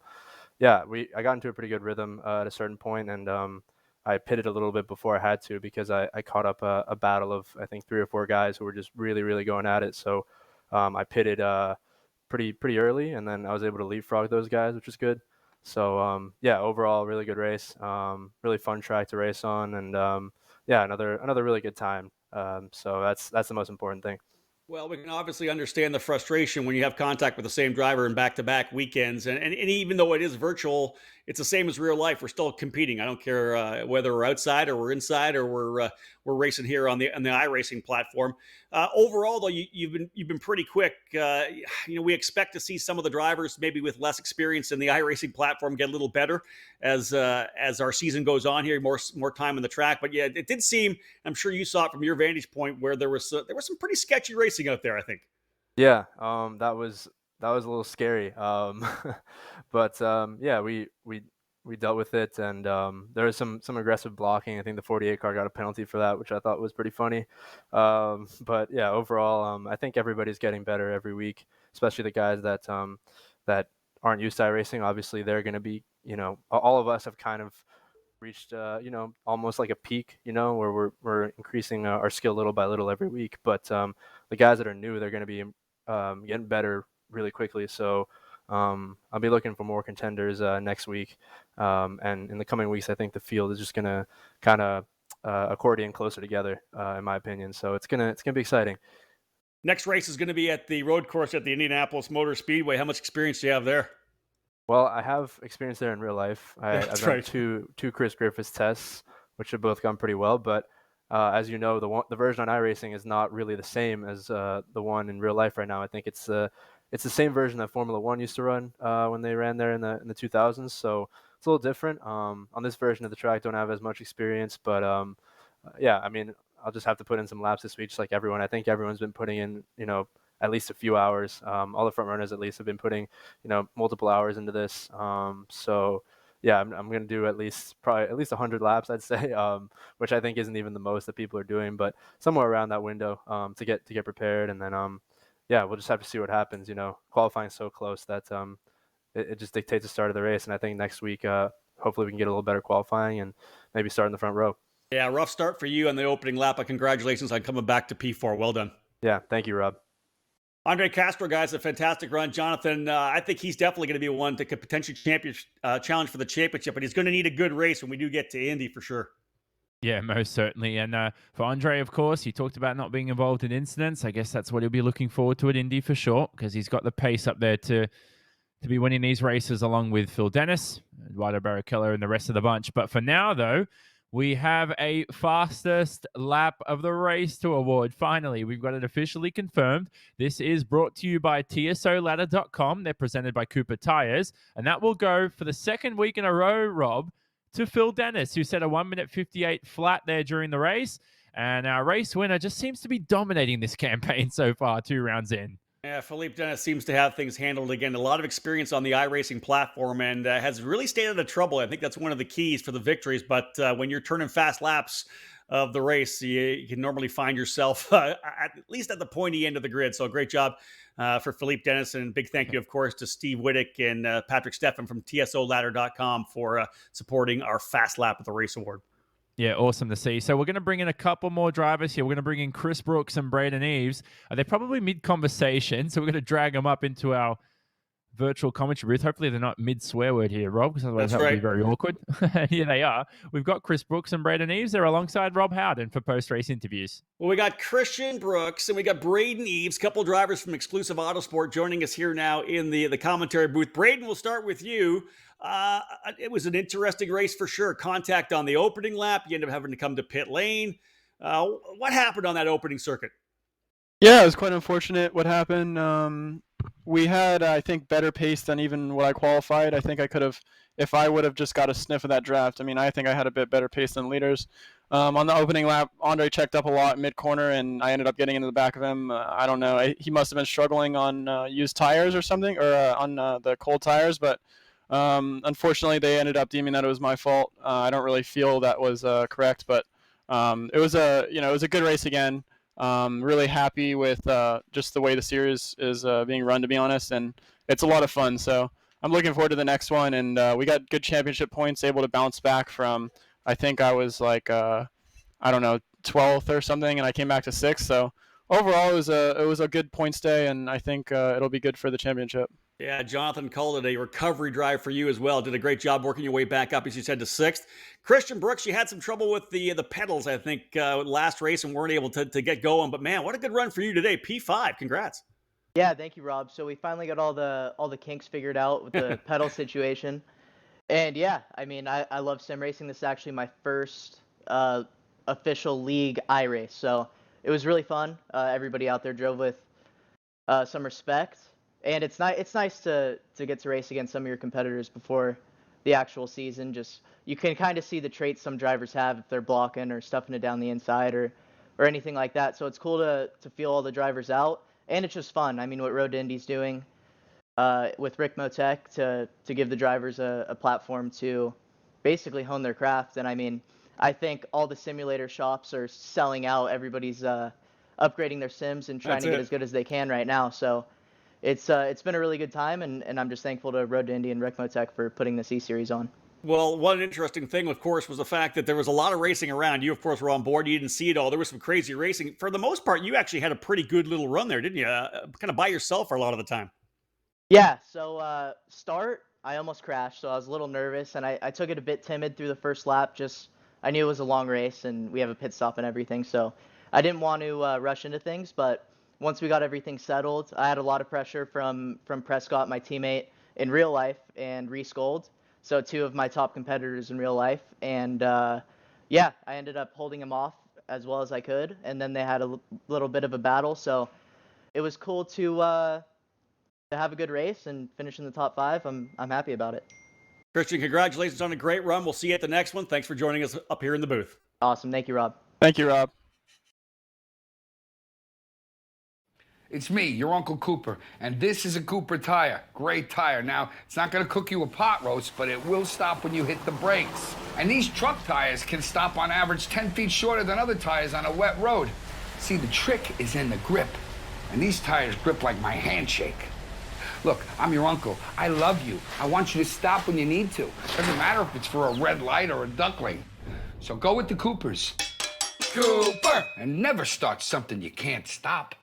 Speaker 13: yeah, I got into a pretty good rhythm at a certain point, and I pitted a little bit before I had to because I caught up a battle of I think 3 or 4 guys who were just really going at it. So I pitted pretty early, and then I was able to leapfrog those guys, which was good. So yeah, overall really good race, really fun track to race on, and yeah, another really good time. So that's the most important thing.
Speaker 4: Well, we can obviously understand the frustration when you have contact with the same driver in back-to-back weekends, and even though it is virtual, it's the same as real life. We're still competing. I don't care whether we're outside or we're inside or we're racing here on the iRacing platform. Overall, though, you've been pretty quick. We expect to see some of the drivers maybe with less experience in the iRacing platform get a little better as our season goes on here, more time on the track. But yeah, it did seem. I'm sure you saw it from your vantage point where there was some pretty sketchy racing out there, I think.
Speaker 13: Yeah, that was a little scary. But yeah, we dealt with it, and there was some aggressive blocking. I think the 48 car got a penalty for that, which I thought was pretty funny. But yeah, overall, I think everybody's getting better every week, especially the guys that aren't used to iRacing. Obviously, they're going to be, all of us have kind of reached almost like a peak, where we're increasing our skill little by little every week. But the guys that are new, they're going to be getting better really quickly. So I'll be looking for more contenders next week, and in the coming weeks, I think the field is just going to kind of accordion closer together, in my opinion. So it's gonna be exciting.
Speaker 4: Next race is going to be at the road course at the Indianapolis Motor Speedway. How much experience do you have there?
Speaker 13: Well, I have experience there in real life. I've done
Speaker 4: right.
Speaker 13: two Chris Griffiths tests, which have both gone pretty well. But as you know, the version on iRacing is not really the same as the one in real life right now. I think it's the same version that Formula One used to run when they ran there in the 2000s. So it's a little different. On this version of the track, don't have as much experience, but yeah, I mean, I'll just have to put in some laps this week, just like everyone. I think everyone's been putting in, at least a few hours. All the front runners at least have been putting, multiple hours into this. So yeah, I'm going to do at least 100 laps, I'd say, which I think isn't even the most that people are doing, but somewhere around that window to get prepared. And then, yeah, we'll just have to see what happens. Qualifying so close that it just dictates the start of the race. And I think next week, hopefully we can get a little better qualifying and maybe start in the front row.
Speaker 4: Yeah, rough start for you on the opening lap, but congratulations on coming back to P4. Well done.
Speaker 13: Yeah, thank you, Rob.
Speaker 4: Andre Castro, guys, a fantastic run. Jonathan, I think he's definitely going to be one that could potentially challenge for the championship, but he's going to need a good race when we do get to Indy for sure.
Speaker 3: Yeah, most certainly. And for Andre, of course, he talked about not being involved in incidents. I guess that's what he'll be looking forward to at Indy for sure, because he's got the pace up there to be winning these races along with Phil Dennis, Eduardo Barrichello, and the rest of the bunch. But for now, though, we have a fastest lap of the race to award. Finally, we've got it officially confirmed. This is brought to you by TSOladder.com. They're presented by Cooper Tires. And that will go for the second week in a row, Rob, to Phil Dennis, who set a 1:58 flat there during the race. And our race winner just seems to be dominating this campaign so far, 2 rounds in.
Speaker 4: Yeah, Philippe Dennis seems to have things handled again. A lot of experience on the iRacing platform and has really stayed out of trouble. I think that's one of the keys for the victories. But when you're turning fast laps of the race, you can normally find yourself at least at the pointy end of the grid. So great job for Philippe Dennis. And big thank you, of course, to Steve Whittick and Patrick Steffen from TSOladder.com for supporting our Fast Lap of the Race Award.
Speaker 3: Yeah, awesome to see. So we're going to bring in a couple more drivers here. We're going to bring in Chris Brooks and Braden Eves. They're probably mid-conversation, so we're going to drag them up into our virtual commentary booth. Hopefully they're not mid-swear word here, Rob, because otherwise that would be very awkward. Here they are. We've got Chris Brooks and Braden Eves. They're alongside Rob Howden for post-race interviews.
Speaker 4: Well, we got Christian Brooks and we got Braden Eves, couple drivers from Exclusive Autosport joining us here now in the commentary booth. Braden, we'll start with you. It was an interesting race for sure. Contact on the opening lap. You end up having to come to pit lane. What happened on that opening circuit?
Speaker 14: Yeah, it was quite unfortunate what happened. We had, I think, better pace than even what I qualified. I think I could have, if I would have just got a sniff of that draft. I mean, I think I had a bit better pace than leaders. On the opening lap, Andre checked up a lot mid-corner, and I ended up getting into the back of him. I don't know. He must have been struggling on used tires or something, or on the cold tires, but unfortunately, they ended up deeming that it was my fault. I don't really feel that was correct, but it was a good race again. Really happy with just the way the series is being run, to be honest, and it's a lot of fun. So I'm looking forward to the next one, and we got good championship points, able to bounce back from, I think I was like, 12th or something, and I came back to 6th. So overall, it was a good points day, and I think it'll be good for the championship.
Speaker 4: Yeah, Jonathan called it a recovery drive for you as well. Did a great job working your way back up, as you said, to 6th. Christian Brooks, you had some trouble with the pedals, I think, last race and weren't able to get going. But, man, what a good run for you today. P5, congrats.
Speaker 15: Yeah, thank you, Rob. So we finally got all the kinks figured out with the pedal situation. And, yeah, I mean, I love sim racing. This is actually my first official league iRace. So it was really fun. Everybody out there drove with some respect. And it's nice to get to race against some of your competitors before the actual season. Just you can kind of see the traits some drivers have if they're blocking or stuffing it down the inside or anything like that. So it's cool to feel all the drivers out, and it's just fun. I mean, what Road to Indy's doing with Ricmotech to give the drivers a platform to basically hone their craft. And I mean, I think all the simulator shops are selling out. Everybody's upgrading their sims and trying to get as good as they can right now. So it's been a really good time, and I'm just thankful to Road to Indy and Ricmotech for putting this eSeries on.
Speaker 4: Well, one interesting thing, of course, was the fact that there was a lot of racing around. You, of course, were on board. You didn't see it all. There was some crazy racing. For the most part, you actually had a pretty good little run there, didn't you? Kind of by yourself for a lot of the time.
Speaker 15: Yeah, so start, I almost crashed, so I was a little nervous, and I took it a bit timid through the first lap. Just I knew it was a long race, and we have a pit stop and everything, so I didn't want to rush into things, but once we got everything settled, I had a lot of pressure from Prescott, my teammate in real life, and Reese Gold, so 2 of my top competitors in real life. And yeah, I ended up holding him off as well as I could, and then they had a little bit of a battle. So it was cool to have a good race and finish in the top 5. I'm happy about it.
Speaker 4: Christian, congratulations on a great run. We'll see you at the next one. Thanks for joining us up here in the booth.
Speaker 15: Awesome. Thank you, Rob.
Speaker 14: Thank you, Rob.
Speaker 8: It's me, your Uncle Cooper, and this is a Cooper tire. Great tire. Now, it's not going to cook you a pot roast, but it will stop when you hit the brakes. And these truck tires can stop on average 10 feet shorter than other tires on a wet road. See, the trick is in the grip, and these tires grip like my handshake. Look, I'm your uncle. I love you. I want you to stop when you need to. Doesn't matter if it's for a red light or a duckling. So go with the Coopers. Cooper! And never start something you can't stop.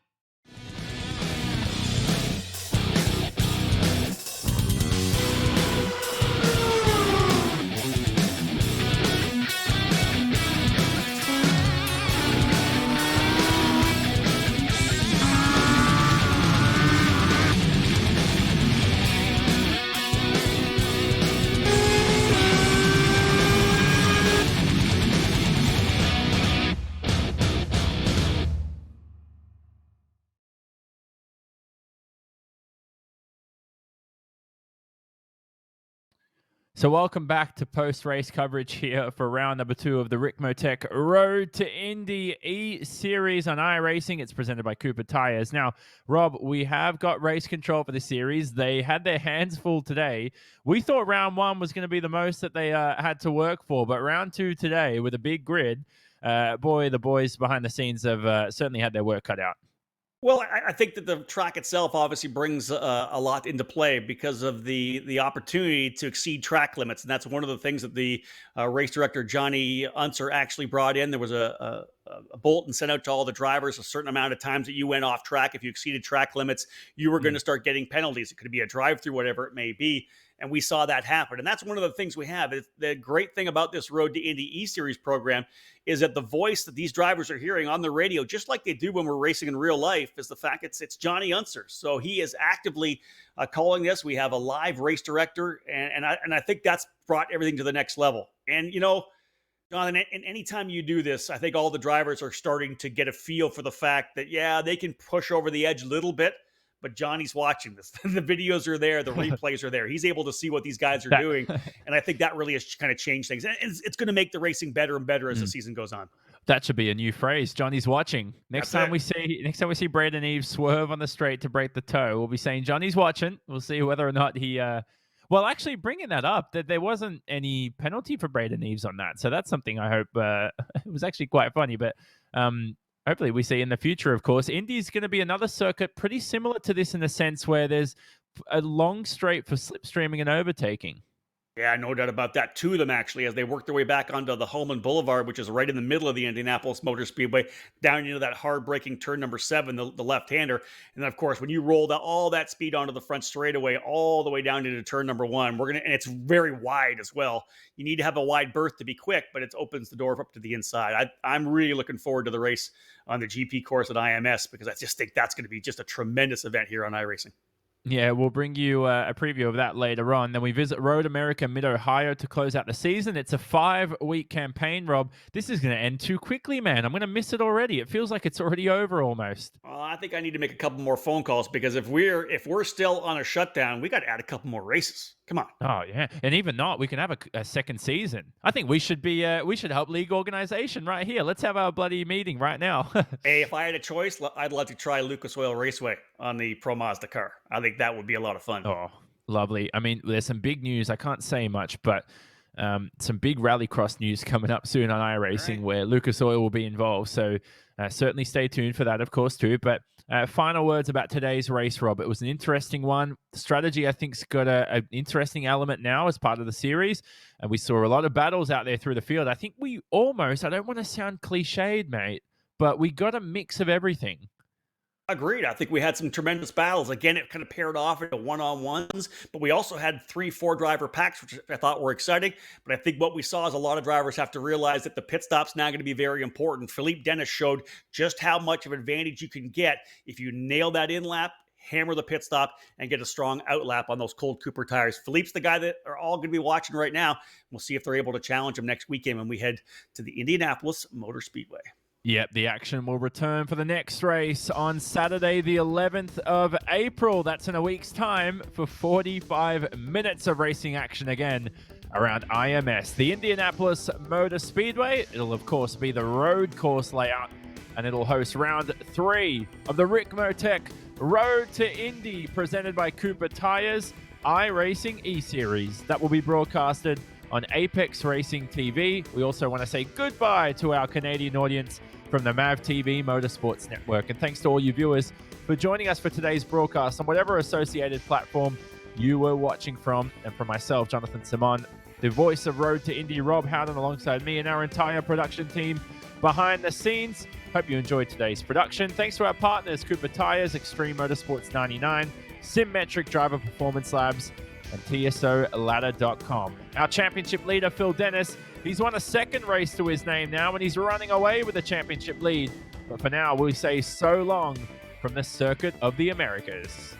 Speaker 3: So welcome back to post-race coverage here for round number 2 of the Ricmotech Road to Indy eSeries on iRacing. It's presented by Cooper Tires. Now, Rob, we have got race control for the series. They had their hands full today. We thought round 1 was going to be the most that they had to work for, but round 2 today with a big grid, boy, the boys behind the scenes have certainly had their work cut out.
Speaker 4: Well, I think that the track itself obviously brings a lot into play because of the opportunity to exceed track limits. And that's one of the things that the race director, Johnny Unser, actually brought in. There was a bulletin sent out to all the drivers a certain amount of times that you went off track. If you exceeded track limits, you were going to start getting penalties. It could be a drive-through, whatever it may be. And we saw that happen. And that's one of the things we have. The great thing about this Road to Indy eSeries program is that the voice that these drivers are hearing on the radio, just like they do when we're racing in real life, is the fact it's Johnny Unser. So he is actively calling this. We have a live race director, and I think that's brought everything to the next level. And, you know, Jonathan, and anytime you do this, I think all the drivers are starting to get a feel for the fact that, yeah, they can push over the edge a little bit, but Johnny's watching this. The videos are there. The replays are there. He's able to see what these guys are doing. And I think that really has kind of changed things. And it's going to make the racing better and better as the season goes on.
Speaker 3: That should be a new phrase. Johnny's watching. Next time we see Braden Eves swerve on the straight to break the toe, we'll be saying Johnny's watching. We'll see whether or not he well, actually, bringing that up, that there wasn't any penalty for Braden Eves on that. So that's something I hope it was actually quite funny. But hopefully we see in the future, of course. Indy's going to be another circuit pretty similar to this in the sense where there's a long straight for slipstreaming and overtaking.
Speaker 4: Yeah, no doubt about that. Two of them, actually, as they work their way back onto the Holman Boulevard, which is right in the middle of the Indianapolis Motor Speedway, down into that hard-braking turn number 7, the left-hander. And then, of course, when you roll all that speed onto the front straightaway, all the way down into turn number 1, and it's very wide as well. You need to have a wide berth to be quick, but it opens the door up to the inside. I'm really looking forward to the race on the GP course at IMS, because I just think that's going to be just a tremendous event here on iRacing.
Speaker 3: Yeah, we'll bring you a preview of that later on. Then we visit Road America Mid-Ohio to close out the season. It's a 5-week campaign, Rob. This is going to end too quickly, man. I'm going to miss it already. It feels like it's already over almost.
Speaker 4: I think I need to make a couple more phone calls, because if we're still on a shutdown, we got to add a couple more races. Come on.
Speaker 3: Oh yeah, and even not, we can have a second season. I think we should help league organization right here. Let's have our bloody meeting right now.
Speaker 4: Hey, if I had a choice, I'd love to try Lucas Oil Raceway on the Pro Mazda car. I think that would be a lot of fun.
Speaker 3: Oh, lovely. I mean, there's some big news. I can't say much, but some big rallycross news coming up soon on iRacing, where Lucas Oil will be involved. So certainly stay tuned for that, of course, too. But final words about today's race, Rob. It was an interesting one. Strategy, I think, has got an interesting element now as part of the series. And we saw a lot of battles out there through the field. I think we almost, I don't want to sound cliched, mate, but we got a mix of everything.
Speaker 4: Agreed. I think we had some tremendous battles. Again, it kind of paired off into one-on-ones, but we also had 3-4 driver packs, which I thought were exciting. But I think what we saw is a lot of drivers have to realize that the pit stop's now going to be very important. Philippe Dennis showed just how much of an advantage you can get if you nail that in-lap, hammer the pit stop, and get a strong out-lap on those cold Cooper tires. Philippe's the guy that are all going to be watching right now. We'll see if they're able to challenge him next weekend when we head to the Indianapolis Motor Speedway.
Speaker 3: Yep, the action will return for the next race on Saturday, the 11th of April. That's in a week's time for 45 minutes of racing action again around IMS. The Indianapolis Motor Speedway, it'll of course be the road course layout, and it'll host round 3 of the Ricmotech Road to Indy presented by COTA Tires iRacing eSeries. That will be broadcasted on Apex Racing TV. We also want to say goodbye to our Canadian audience from the MAVTV Motorsports Network. And thanks to all you viewers for joining us for today's broadcast on whatever associated platform you were watching from. And from myself, Jonathan Simon, the voice of Road to Indy, Rob Howden, alongside me and our entire production team behind the scenes. Hope you enjoyed today's production. Thanks to our partners, COTA Tires, Extreme Motorsports 99, Symmetric Driver Performance Labs, and TSOladder.com. Our championship leader, Phil Dennis, he's won a second race to his name now, and he's running away with the championship lead. But for now, we say so long from the Circuit of the Americas.